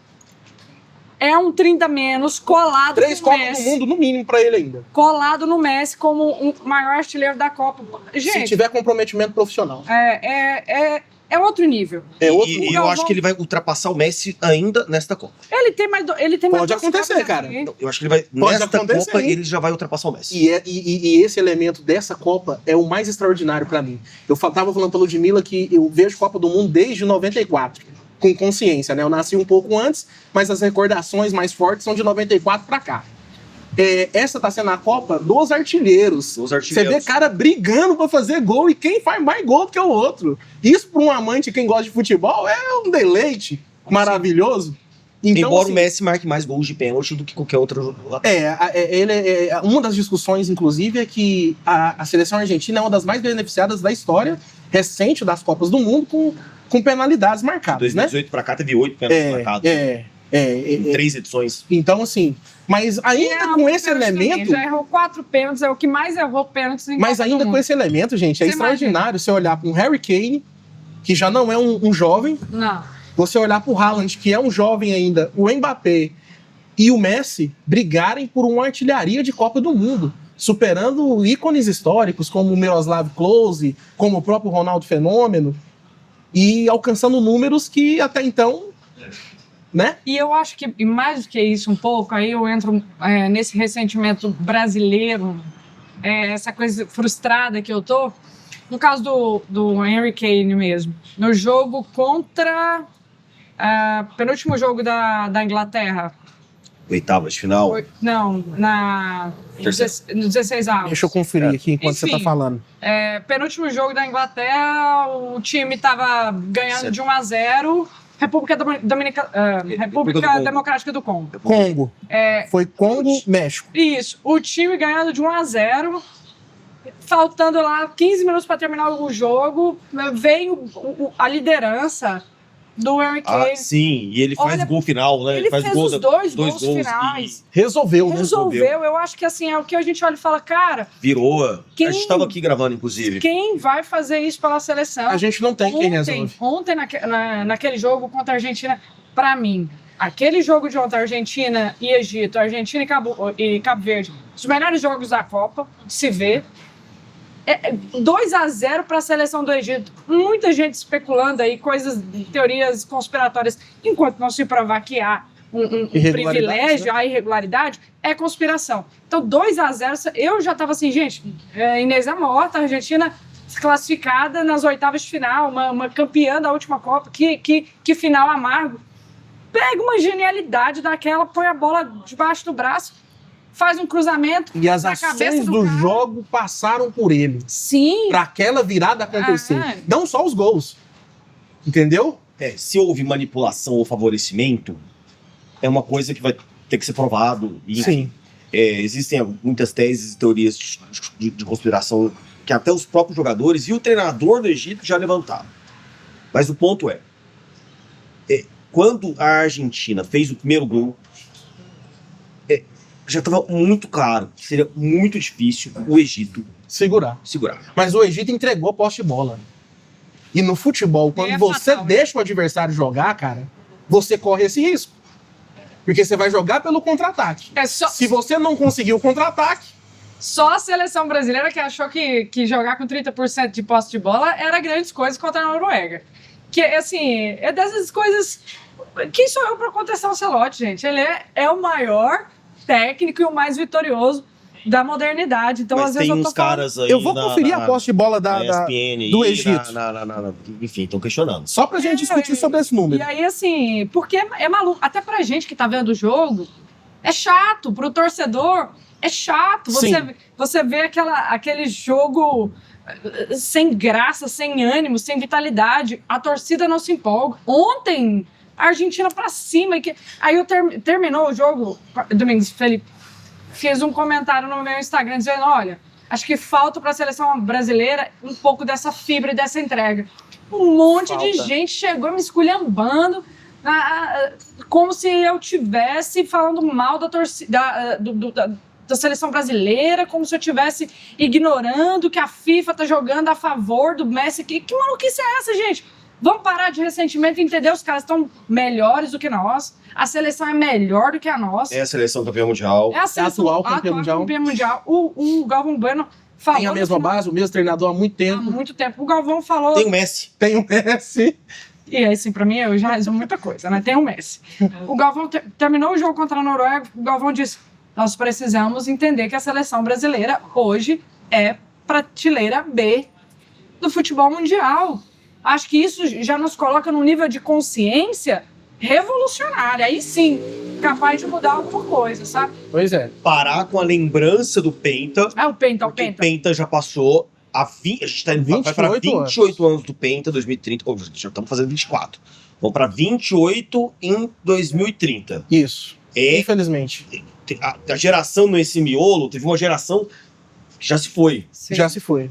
É um 30 menos colado 3 com o Copas do Messi. Mundo, no mínimo, pra ele ainda. Colado no Messi como o maior artilheiro da Copa. Se Gente, tiver comprometimento profissional. é outro nível. É outro E nível. eu acho que ele vai ultrapassar o Messi ainda nesta Copa. Ele tem mais Pode duas acontecer, Copas cara. aqui. Eu acho que ele vai... Pode Nesta acontecer, Copa, hein? ele já vai ultrapassar o Messi. E esse elemento dessa Copa é o mais extraordinário pra mim. Eu tava falando pra Ludmilla que eu vejo Copa do Mundo desde 94, com consciência, né? Eu nasci um pouco antes, mas as recordações mais fortes são de 94 pra cá. Essa tá sendo a Copa dos artilheiros. Os Você artilheiros. vê cara brigando pra fazer gol e quem faz mais gol que o outro. Isso pra um amante, quem gosta de futebol, é um deleite maravilhoso. Então, Embora assim, o Messi marque mais gols de pênalti do que qualquer outro... uma das discussões, inclusive, é que a seleção argentina é uma das mais beneficiadas da história recente das Copas do Mundo com penalidades marcadas, né? 2018 pra cá teve 8 pênaltis marcados. Em 3 edições. Então, assim, mas ainda com esse elemento... Já errou 4 pênaltis, é o que mais errou pênaltis em Mas Copa do ainda com Mundo. esse elemento, gente, é Você extraordinário você olhar para um Harry Kane, que já não é um jovem, Não. você olhar para o Haaland, que é um jovem ainda, o Mbappé e o Messi brigarem por uma artilharia de Copa do Mundo. superando ícones históricos como o Miroslav Klose, como o próprio Ronaldo Fenômeno, e alcançando números que até então, né? E eu acho que, e mais do que isso um pouco, aí eu entro nesse ressentimento brasileiro, essa coisa frustrada que eu tô, no caso do Harry Kane mesmo, no jogo contra penúltimo jogo da Inglaterra. Oitavas de final. Não, no 16 avos. Deixa eu conferir aqui enquanto você tá falando. Penúltimo jogo da Inglaterra, o time tava ganhando de 1-0. República Democrática do Congo. Congo. Foi Congo, México. Isso. O time ganhando de 1-0. Faltando lá 15 minutos para terminar o jogo, veio a liderança do Harry Kane. Sim, e ele faz gol final, né? Ele fez os dois gols finais. Resolveu. Eu acho que assim, é o que a gente olha e fala, cara... Virou. A gente estava aqui gravando, inclusive. Quem vai fazer isso pela seleção? A gente não tem quem resolve. Ontem, naquele jogo contra a Argentina, pra mim, aquele jogo de ontem, Argentina e Egito, Argentina e Cabo Verde, os melhores jogos da Copa, se vê. 2-0 para a seleção do Egito. Muita gente especulando aí teorias conspiratórias. Enquanto não se provar que há um privilégio, há irregularidade, é conspiração. Então, 2-0, eu já estava assim, gente, Inês é morta, a Argentina classificada nas oitavas de final, uma campeã da última Copa, que final amargo. Pega uma genialidade daquela, põe a bola debaixo do braço, faz um cruzamento. E as ações do jogo passaram por ele. Sim. Para aquela virada acontecer. Não só os gols. Entendeu? Se houve manipulação ou favorecimento, é uma coisa que vai ter que ser provado. E, sim. Existem muitas teses e teorias de conspiração que até os próprios jogadores e o treinador do Egito já levantaram. Mas o ponto quando a Argentina fez o primeiro gol, já estava muito claro que seria muito difícil o Egito segurar. Mas o Egito entregou a posse de bola. E no futebol, quando você deixa o adversário jogar, cara, você corre esse risco. Porque você vai jogar pelo contra-ataque. Se você não conseguir o contra-ataque... Só a seleção brasileira que achou que jogar com 30% de posse de bola era grandes coisas contra a Noruega. Que, assim, é dessas coisas... Quem sou eu para contestar o Ancelotti, gente? Ele é o maior técnico e o mais vitorioso da modernidade. Então, mas às vezes tem eu tô uns caras aí eu vou conferir a posse de bola ESPN do Egito. Enfim, estão questionando. Só pra gente discutir sobre esse número. E aí, assim, porque é maluco. Até pra gente que tá vendo o jogo, é chato. Pro torcedor, é chato. Você vê aquele jogo sem graça, sem ânimo, sem vitalidade. A torcida não se empolga. Ontem... A Argentina pra cima. Aí eu terminou o jogo, Domingos, Felipe, fiz um comentário no meu Instagram dizendo, olha, acho que falta pra seleção brasileira um pouco dessa fibra e dessa entrega. Um monte de gente chegou me esculhambando, como se eu tivesse falando mal da torcida, da seleção brasileira, como se eu estivesse ignorando que a FIFA tá jogando a favor do Messi. Que maluquice é essa, gente? Vamos parar de ressentimento e entender, os caras estão melhores do que nós, a seleção é melhor do que a nossa. É a seleção campeã mundial. É a atual campeã mundial. O Galvão Bueno falou... Tem a mesma base, o mesmo treinador há muito tempo. Há muito tempo. O Galvão falou... Tem o Messi. E assim, pra mim, eu já resumo muita coisa, né? Tem o Messi. O Galvão terminou o jogo contra a Noruega, o Galvão disse, nós precisamos entender que a seleção brasileira hoje é prateleira B do futebol mundial. Acho que isso já nos coloca num nível de consciência revolucionário. Aí sim, capaz de mudar alguma coisa, sabe? Pois é. Parar com a lembrança do Penta. O Penta. O Penta já passou a gente vai para 28 anos do Penta, 2030. Já estamos fazendo 24. Vamos para 28 em 2030. Isso. Infelizmente. A geração nesse miolo, teve uma geração que já se foi. Sim. Já se foi.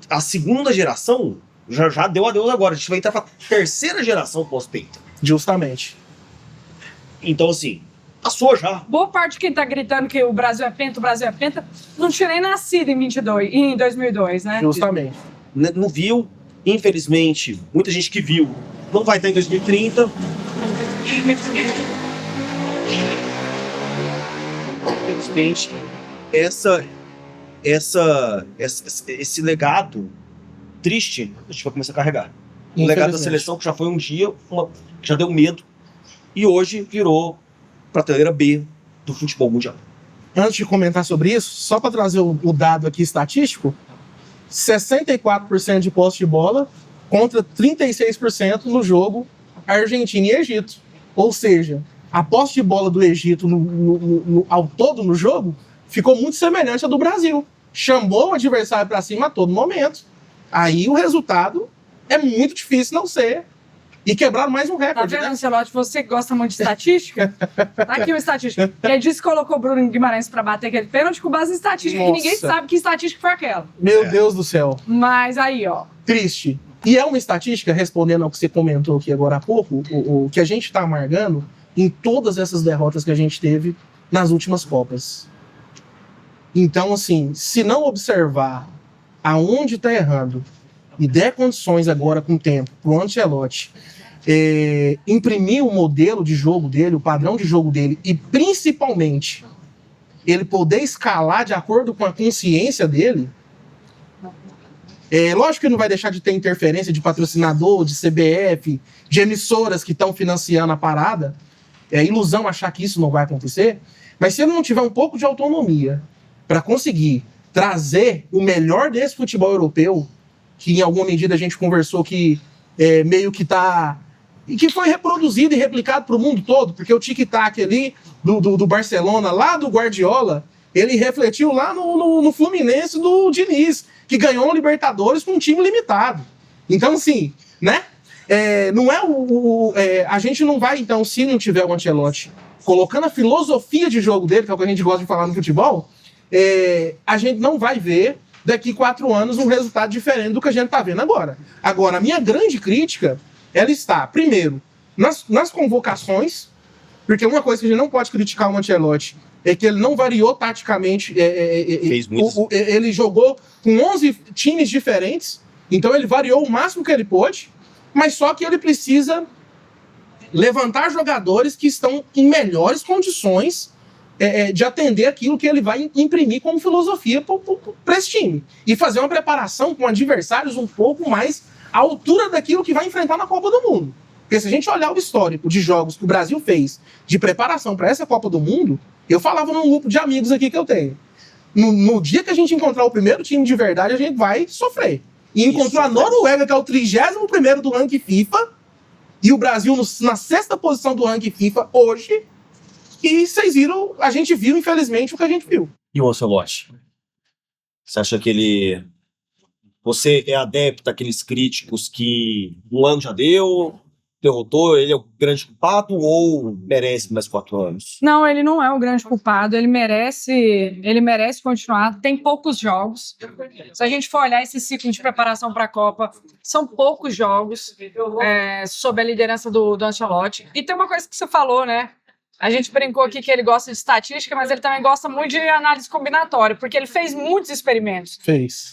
A segunda geração... Já deu adeus agora. A gente vai entrar pra terceira geração pós-Penta. Justamente. Então, assim, passou já. Boa parte de quem tá gritando que o Brasil é Penta, não tinha nem nascido em 2002, né? Justamente. Não viu. Infelizmente, muita gente que viu não vai estar em 2030. Infelizmente, essa esse legado triste, a gente vai começar a carregar. O legado da seleção que já foi um dia, que já deu medo, e hoje virou prateleira B do futebol mundial. Antes de comentar sobre isso, só para trazer o dado aqui estatístico, 64% de posse de bola contra 36% no jogo Argentina e Egito. Ou seja, a posse de bola do Egito ao todo no jogo ficou muito semelhante à do Brasil. Chamou o adversário para cima a todo momento. Aí o resultado é muito difícil não ser. E quebraram mais um recorde. Tá vendo, né? Ancelotti? Você que gosta muito de estatística? Tá aqui uma estatística. Ele disse que colocou o Bruno Guimarães pra bater aquele pênalti com base em estatística, que ninguém sabe que estatística foi aquela. Meu Deus do céu. Mas aí, ó. Triste. E é uma estatística, respondendo ao que você comentou aqui agora há pouco, o que a gente está amargando em todas essas derrotas que a gente teve nas últimas Copas. Então, assim, se não observar aonde está errando e der condições agora com o tempo pro Ancelotti imprimir o modelo de jogo dele, o padrão de jogo dele, e principalmente ele poder escalar de acordo com a consciência dele, lógico que não vai deixar de ter interferência de patrocinador, de CBF, de emissoras que estão financiando a parada. É ilusão achar que isso não vai acontecer, mas se ele não tiver um pouco de autonomia para conseguir trazer o melhor desse futebol europeu, que em alguma medida a gente conversou que meio que tá... e que foi reproduzido e replicado para o mundo todo, porque o tic-tac ali do Barcelona, lá do Guardiola, ele refletiu lá no Fluminense do Diniz, que ganhou o Libertadores com um time limitado. Então, assim, né? Não é a gente não vai, então, se não tiver o Ancelotti colocando a filosofia de jogo dele, que é o que a gente gosta de falar no futebol, a gente não vai ver daqui 4 anos um resultado diferente do que a gente está vendo agora. Agora, a minha grande crítica, ela está, primeiro, nas convocações, porque uma coisa que a gente não pode criticar o Ancelotti é que ele não variou taticamente. Ele jogou com 11 times diferentes, então ele variou o máximo que ele pôde, mas só que ele precisa levantar jogadores que estão em melhores condições de atender aquilo que ele vai imprimir como filosofia para esse time. E fazer uma preparação com adversários um pouco mais à altura daquilo que vai enfrentar na Copa do Mundo. Porque se a gente olhar o histórico de jogos que o Brasil fez de preparação para essa Copa do Mundo, eu falava num grupo de amigos aqui que eu tenho. No dia que a gente encontrar o primeiro time de verdade, a gente vai sofrer. E encontrou a Noruega, que é o 31º do ranking FIFA, e o Brasil na 6ª posição do ranking FIFA hoje. E vocês viram, a gente viu, infelizmente, o que a gente viu. E o Ancelotti? Você acha que você é adepto àqueles críticos que um ano já derrotou, ele é o grande culpado ou merece mais 4 anos? Não, ele não é o grande culpado, ele merece continuar, tem poucos jogos. Se a gente for olhar esse ciclo de preparação para a Copa, são poucos jogos sob a liderança do Ancelotti. E tem uma coisa que você falou, né? A gente brincou aqui que ele gosta de estatística, mas ele também gosta muito de análise combinatória, porque ele fez muitos experimentos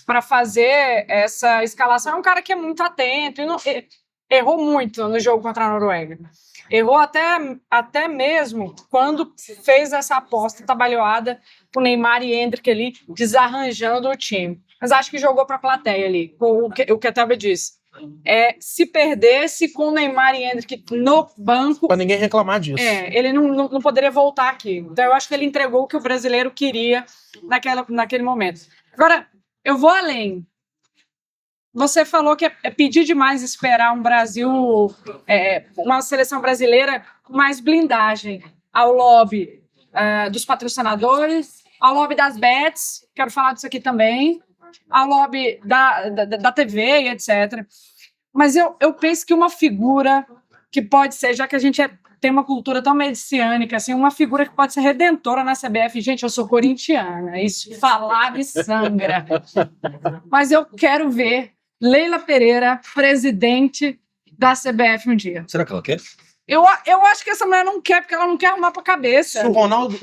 para fazer essa escalação. É um cara que é muito atento e errou muito no jogo contra a Noruega. Errou até mesmo quando fez essa aposta trabalhada com Neymar e Endrick ali, desarranjando o time. Mas acho que jogou para a plateia ali, o que a Thelma disse. Se perdesse com Neymar e Endrick no banco... Para ninguém reclamar disso. Ele não poderia voltar aqui. Então eu acho que ele entregou o que o brasileiro queria naquele momento. Agora, eu vou além. Você falou que é pedir demais esperar um Brasil, uma seleção brasileira com mais blindagem ao lobby dos patrocinadores, ao lobby das bets, quero falar disso aqui também, ao lobby da TV e etc. Mas eu penso que uma figura que pode ser, já que a gente tem uma cultura tão messiânica, assim, uma figura que pode ser redentora na CBF. Gente, eu sou corintiana, isso falar me sangra. Mas eu quero ver Leila Pereira, presidente da CBF um dia. Será que ela quer? Eu acho que essa mulher não quer, porque ela não quer arrumar pra cabeça. Se o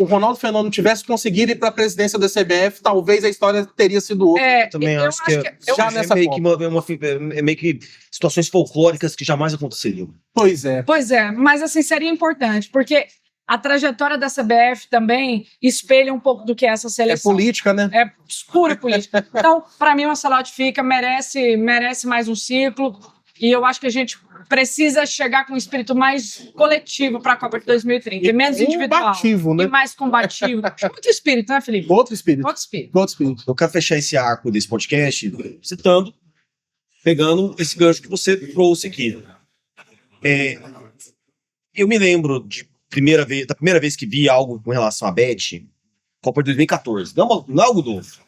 Ronaldo Fenômeno tivesse conseguido ir para a presidência da CBF, talvez a história teria sido outra. Também acho que já nessa é meio que situações folclóricas que jamais aconteceriam. Pois é. Pois é, mas assim, seria importante, porque a trajetória da CBF também espelha um pouco do que é essa É seleção. política, né? É pura política. Então, para mim, o Ancelotti merece mais um ciclo. E eu acho que a gente precisa chegar com um espírito mais coletivo para a Copa de 2030. E menos individual. Combativo, né? E mais combativo. Muito espírito, né, Felipe? Outro espírito. Outro espírito. Outro espírito. Eu quero fechar esse arco desse podcast pegando esse gancho que você trouxe aqui. Eu me lembro da primeira vez que vi algo com relação a Bet, Copa de 2014. Não é algo novo.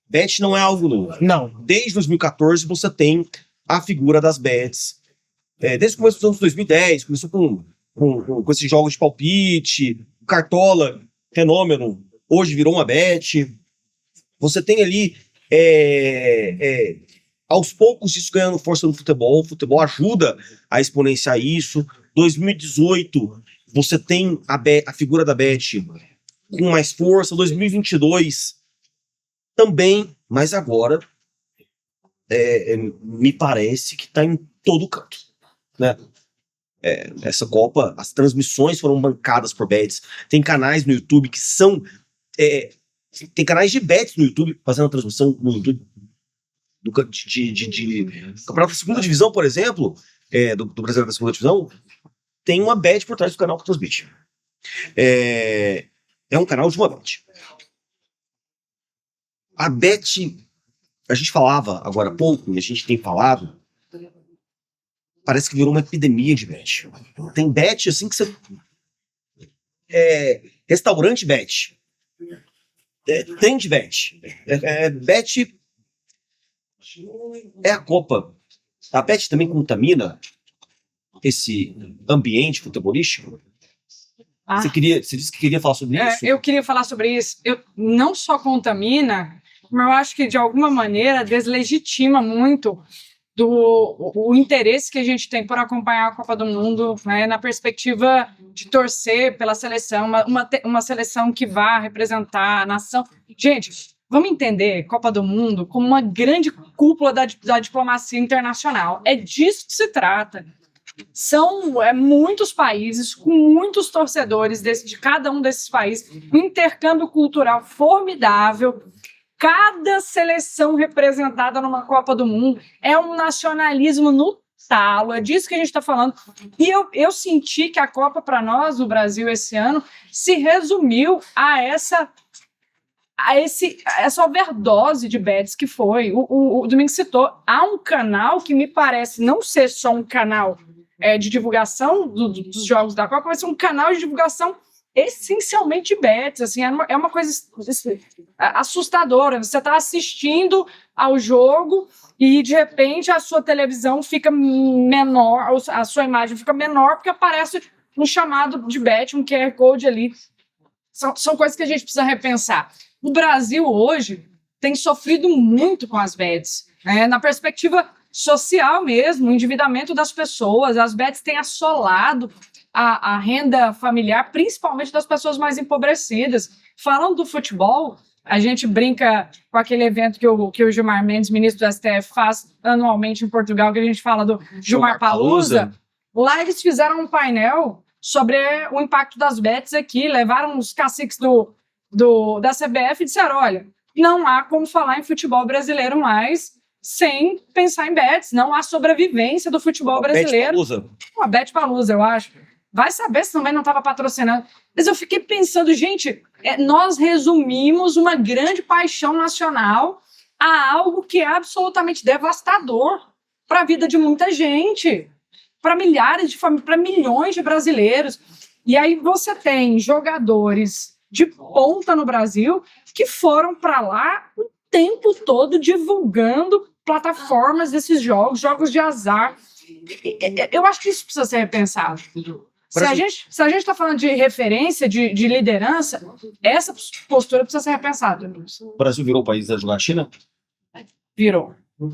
Bet não é algo novo. Não. Desde 2014 você tem a figura das bets. Desde o começo dos anos 2010, começou com esses jogos de palpite, o Cartola, fenômeno, hoje virou uma bet. Você tem ali, aos poucos, isso ganhando força no futebol. O futebol ajuda a exponenciar isso. 2018, você tem a figura da bet com mais força. 2022 também, mas agora me parece que está em todo canto, né? Essa Copa, as transmissões foram bancadas por bets. Tem canais no YouTube que são tem canais de bets no YouTube fazendo a transmissão no YouTube do campeonato da segunda divisão, por exemplo, do Brasileiro da segunda divisão, tem uma bet por trás do canal que transmite. É um canal de uma bet. A bet, a gente falava agora há pouco, e a gente tem falado, parece que virou uma epidemia de bet. Tem bet assim que você... restaurante bet. Trend bet. Bet é a Copa. A bet também contamina esse ambiente futebolístico? Você disse que queria falar sobre isso? Eu queria falar sobre isso. Não só contamina, mas eu acho que de alguma maneira deslegitima muito o interesse que a gente tem por acompanhar a Copa do Mundo, né, na perspectiva de torcer pela seleção, uma seleção que vá representar a nação. Gente, vamos entender Copa do Mundo como uma grande cúpula da diplomacia internacional. É disso que se trata. São muitos países, com muitos torcedores de cada um desses países, um intercâmbio cultural formidável. Cada seleção representada numa Copa do Mundo é um nacionalismo no talo, é disso que a gente está falando. E eu senti que a Copa, para nós, no Brasil, esse ano, se resumiu a essa overdose de bets que foi. O Domingos citou, há um canal que me parece não ser só um canal de divulgação dos jogos da Copa, mas um canal de divulgação essencialmente bets, assim, é uma coisa assustadora. Você está assistindo ao jogo e, de repente, a sua televisão fica menor, a sua imagem fica menor porque aparece um chamado de bet, um QR Code ali. São coisas que a gente precisa repensar. O Brasil, hoje, tem sofrido muito com as bets, né? Na perspectiva social mesmo, o endividamento das pessoas, as bets têm assolado a renda familiar, principalmente das pessoas mais empobrecidas. Falando do futebol, a gente brinca com aquele evento que o Gilmar Mendes, ministro do STF, faz anualmente em Portugal, que a gente fala do Gilmar Palooza. Lá eles fizeram um painel sobre o impacto das bets aqui, levaram os caciques da CBF e disseram, olha, não há como falar em futebol brasileiro mais sem pensar em bets, não há sobrevivência do futebol brasileiro. Uma Bet Palooza, eu acho. Vai saber se também não estava patrocinando. Mas eu fiquei pensando, gente, nós resumimos uma grande paixão nacional a algo que é absolutamente devastador para a vida de muita gente, para milhares de famílias, para milhões de brasileiros. E aí você tem jogadores de ponta no Brasil que foram para lá o tempo todo divulgando plataformas desses jogos de azar. Eu acho que isso precisa ser repensado. Se a gente está falando de referência, de liderança, essa postura precisa ser repensada. O Brasil virou o país da jogatina? Virou. O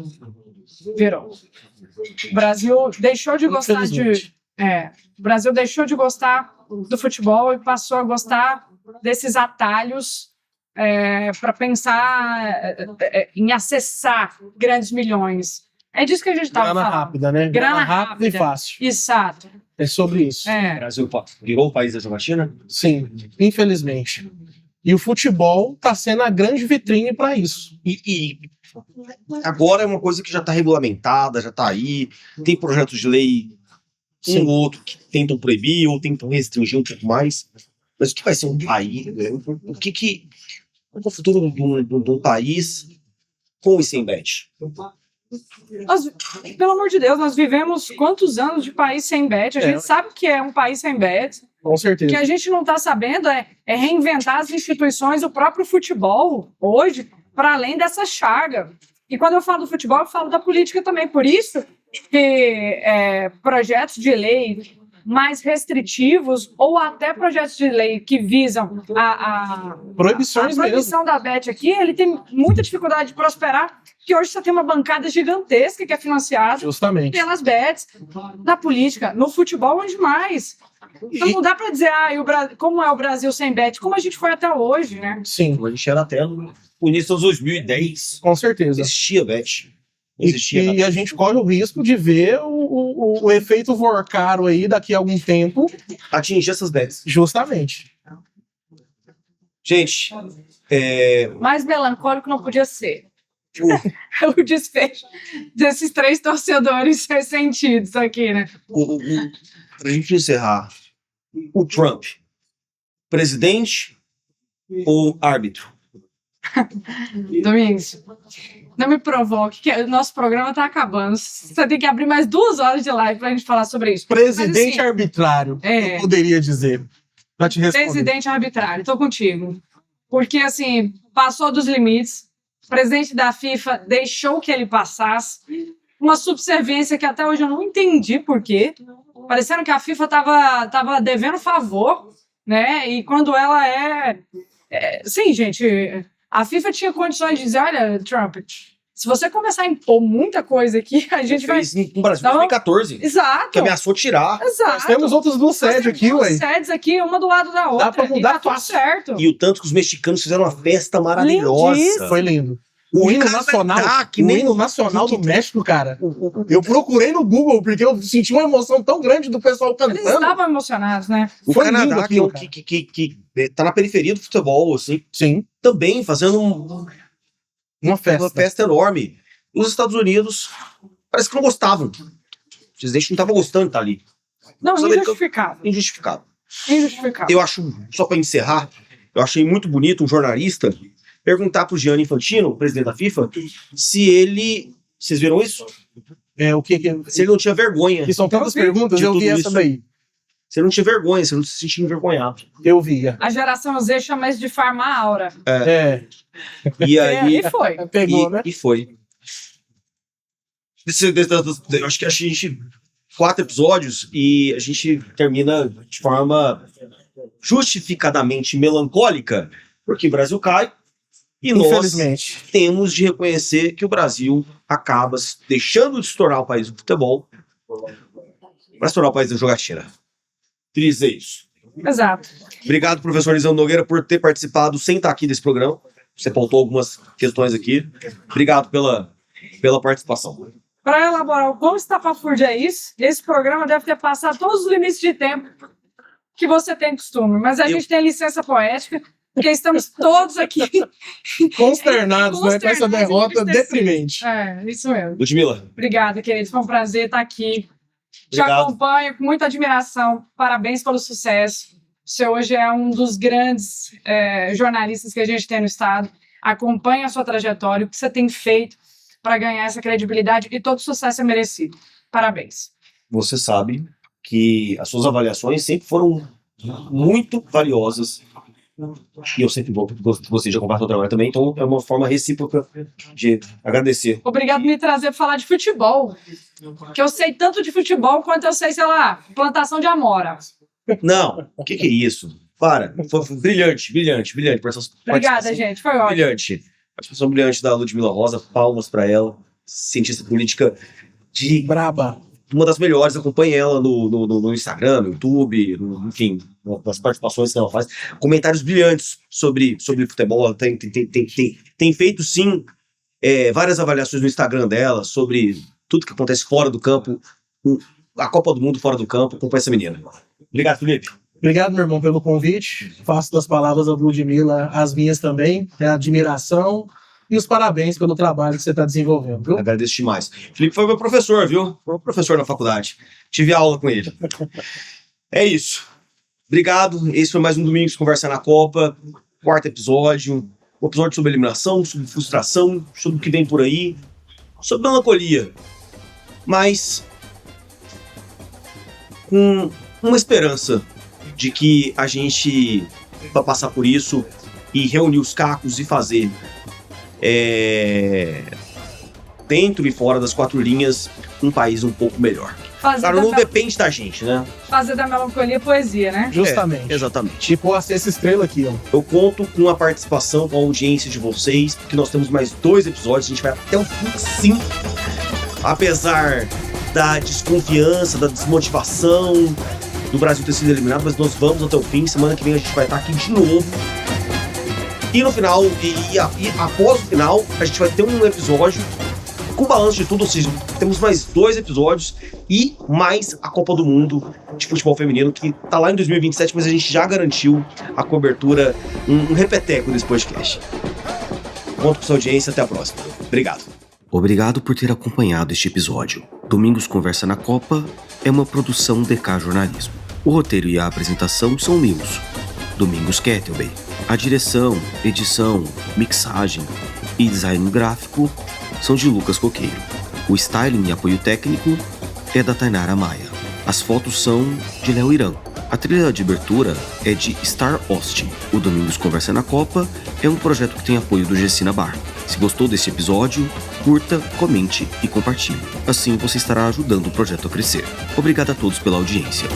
Brasil deixou de gostar o Brasil deixou de gostar do futebol e passou a gostar desses atalhos para pensar em acessar grandes milhões. É disso que a gente estava Grana falando. rápida, né? Grana rápida e rápida. fácil. Exato. É sobre isso. O É. Brasil virou o país da jogatina? Sim, infelizmente. E o futebol está sendo a grande vitrine para isso. E agora é uma coisa que já está regulamentada, já está aí. Tem projetos de lei, um ou outro, que tentam proibir ou tentam restringir um pouco mais. Mas o que vai ser um país? Qual é o futuro de um país com e sem bet? Pelo amor de Deus, nós vivemos quantos anos de país sem bet? A gente sabe que é um país sem bet. Com certeza. O que a gente não está sabendo é reinventar as instituições, o próprio futebol, hoje, para além dessa chaga. E quando eu falo do futebol, eu falo da política também. Por isso que projetos de lei mais restritivos ou até projetos de lei que visam a Proibições proibição da bet aqui, ele tem muita dificuldade de prosperar, porque hoje você tem uma bancada gigantesca que é financiada Justamente. pelas bets, na política, no futebol, onde mais. Então não dá para dizer como é o Brasil sem bet, como a gente foi até hoje, né? Sim, A gente era até no início dos 2010. com certeza. Existia bet. Existia. E a gente corre o risco de ver o efeito Vorcaro aí daqui a algum tempo, Atingir essas bets. justamente. Gente, Mais melancólico não podia ser. O desfecho desses 3 torcedores ressentidos aqui, né? pra gente encerrar, o Trump, presidente ou árbitro? Domingos, não me provoque, que o nosso programa tá acabando. Você tem que abrir mais 2 horas de live pra gente falar sobre isso. Presidente Mas, assim, arbitrário, eu poderia dizer. Pra te responder. presidente arbitrário, tô contigo. Porque, assim, passou dos limites. O presidente da FIFA deixou que ele passasse. Uma subserviência que até hoje eu não entendi por quê. Parecendo que a FIFA tava devendo favor, né? E quando ela sim, gente, a FIFA tinha condições de dizer, olha, Trump, se você começar a impor muita coisa aqui, a gente vai... Fez no Brasil Não. em 2014. Exato. Que ameaçou tirar. Nós Exato. temos outras 2 sedes aqui, Duas ué. sedes aqui, uma do lado da outra. pra mudar e tá tudo fácil. certo. E o tanto que os mexicanos fizeram uma festa maravilhosa. Lindíssimo. Foi lindo. O hino cara nacional, vai dar que o nem- hino nacional do que- México, cara. Eu procurei no Google porque eu senti uma emoção tão grande do pessoal Eles cantando. estavam emocionados, né? O Foi lindo Canadá, aquilo, que tá na periferia do futebol, assim, Sim, também fazendo uma festa. uma festa enorme. Os Estados Unidos parece que não gostavam. O presidente não estava gostando de estar ali. Não, Os americanos- injustificável. Injustificado. Injustificável. Eu acho, só para encerrar, eu achei muito bonito um jornalista perguntar pro Gianni Infantino, presidente da FIFA, se ele... Vocês viram isso? O que Se ele não tinha vergonha. que são tantas Eu vi perguntas, de eu vi tudo essa isso. daí. Se ele não tinha vergonha, se ele não se sentia envergonhado. Eu via. A geração Z chama isso de farmar aura. E aí... E foi. Pegou, né? E foi. Eu acho que a gente... 4 episódios e a gente termina de forma justificadamente melancólica, porque o Brasil cai e nós Infelizmente. temos de reconhecer que o Brasil acaba deixando de se tornar o país do futebol para se tornar o país da jogatina. Queria dizer isso. Exato. Obrigado, professor Lisandro Nogueira, por ter participado sem estar aqui desse programa. Você pautou algumas questões aqui. Obrigado pela participação. Para elaborar o quão estapafúrdia é isso, esse programa deve ter passado todos os limites de tempo que você tem costume. Mas a gente tem licença poética, porque estamos todos aqui. Consternados, né? Com essa Consternados, derrota entristecidos. deprimente. Isso mesmo. Ludmila, Obrigada, querido. Foi um prazer estar aqui. Te Obrigado. acompanho com muita admiração. Parabéns pelo sucesso. Você hoje é um dos grandes jornalistas que a gente tem no Estado. Acompanhe a sua trajetória, o que você tem feito para ganhar essa credibilidade e todo sucesso é merecido. Parabéns. você sabe que as suas avaliações sempre foram muito valiosas. E eu sempre gostei de acompanhar o seu trabalho também, então é uma forma recíproca de agradecer. Obrigado por me trazer para falar de futebol. Que eu sei tanto de futebol quanto eu sei, sei lá, plantação de amora. Não, o que é isso? Para, foi brilhante. Obrigada, gente. Foi ótimo. Brilhante. Participação brilhante da Ludmila Rosa, palmas para ela, cientista política de Braba. uma das melhores, acompanhe ela no Instagram, no YouTube, enfim, nas participações que ela faz. Comentários brilhantes sobre futebol, ela tem feito sim várias avaliações no Instagram dela sobre tudo que acontece fora do campo, a Copa do Mundo fora do campo, acompanha essa menina. Obrigado, Felipe. Obrigado, meu irmão, pelo convite. Faço das palavras da Ludmilla as minhas também. A admiração e os parabéns pelo trabalho que você está desenvolvendo. Viu? Agradeço demais. Felipe foi meu professor, viu? Foi meu professor na faculdade. Tive aula com ele. É isso. Obrigado. Esse foi mais um Domingos Conversa na Copa. 4º episódio. Um episódio sobre eliminação, sobre frustração, sobre o que vem por aí, sobre melancolia. Mas com uma esperança de que a gente vai passar por isso e reunir os cacos e fazer dentro e fora das 4 linhas um país um pouco melhor. Claro, não depende da gente, né? Fazer da melancolia poesia, né? Justamente. Exatamente. Tipo essa estrela aqui, ó. Eu conto com a participação, com a audiência de vocês, porque nós temos mais 2 episódios, a gente vai até o fim, sim. Apesar da desconfiança, da desmotivação do Brasil ter sido eliminado, mas nós vamos até o fim. Semana que vem a gente vai estar aqui de novo. E no final, e após o final, a gente vai ter um episódio com balanço de tudo, ou seja, temos mais 2 episódios e mais a Copa do Mundo de futebol feminino, que tá lá em 2027, mas a gente já garantiu a cobertura, um repeteco desse podcast. Conto com sua audiência, até a próxima. Obrigado. Obrigado por ter acompanhado este episódio. Domingos Conversa na Copa é uma produção DK Jornalismo. O roteiro e a apresentação são meus, Domingos Kettleby. A direção, edição, mixagem e design gráfico são de Lucas Coqueiro. O styling e apoio técnico é da Tainara Maia. As fotos são de Léo Irã. A trilha de abertura é de Star Austin. O Domingos Conversa na Copa é um projeto que tem apoio do Gessina Bar. Se gostou desse episódio, curta, comente e compartilhe. Assim você estará ajudando o projeto a crescer. Obrigado a todos pela audiência.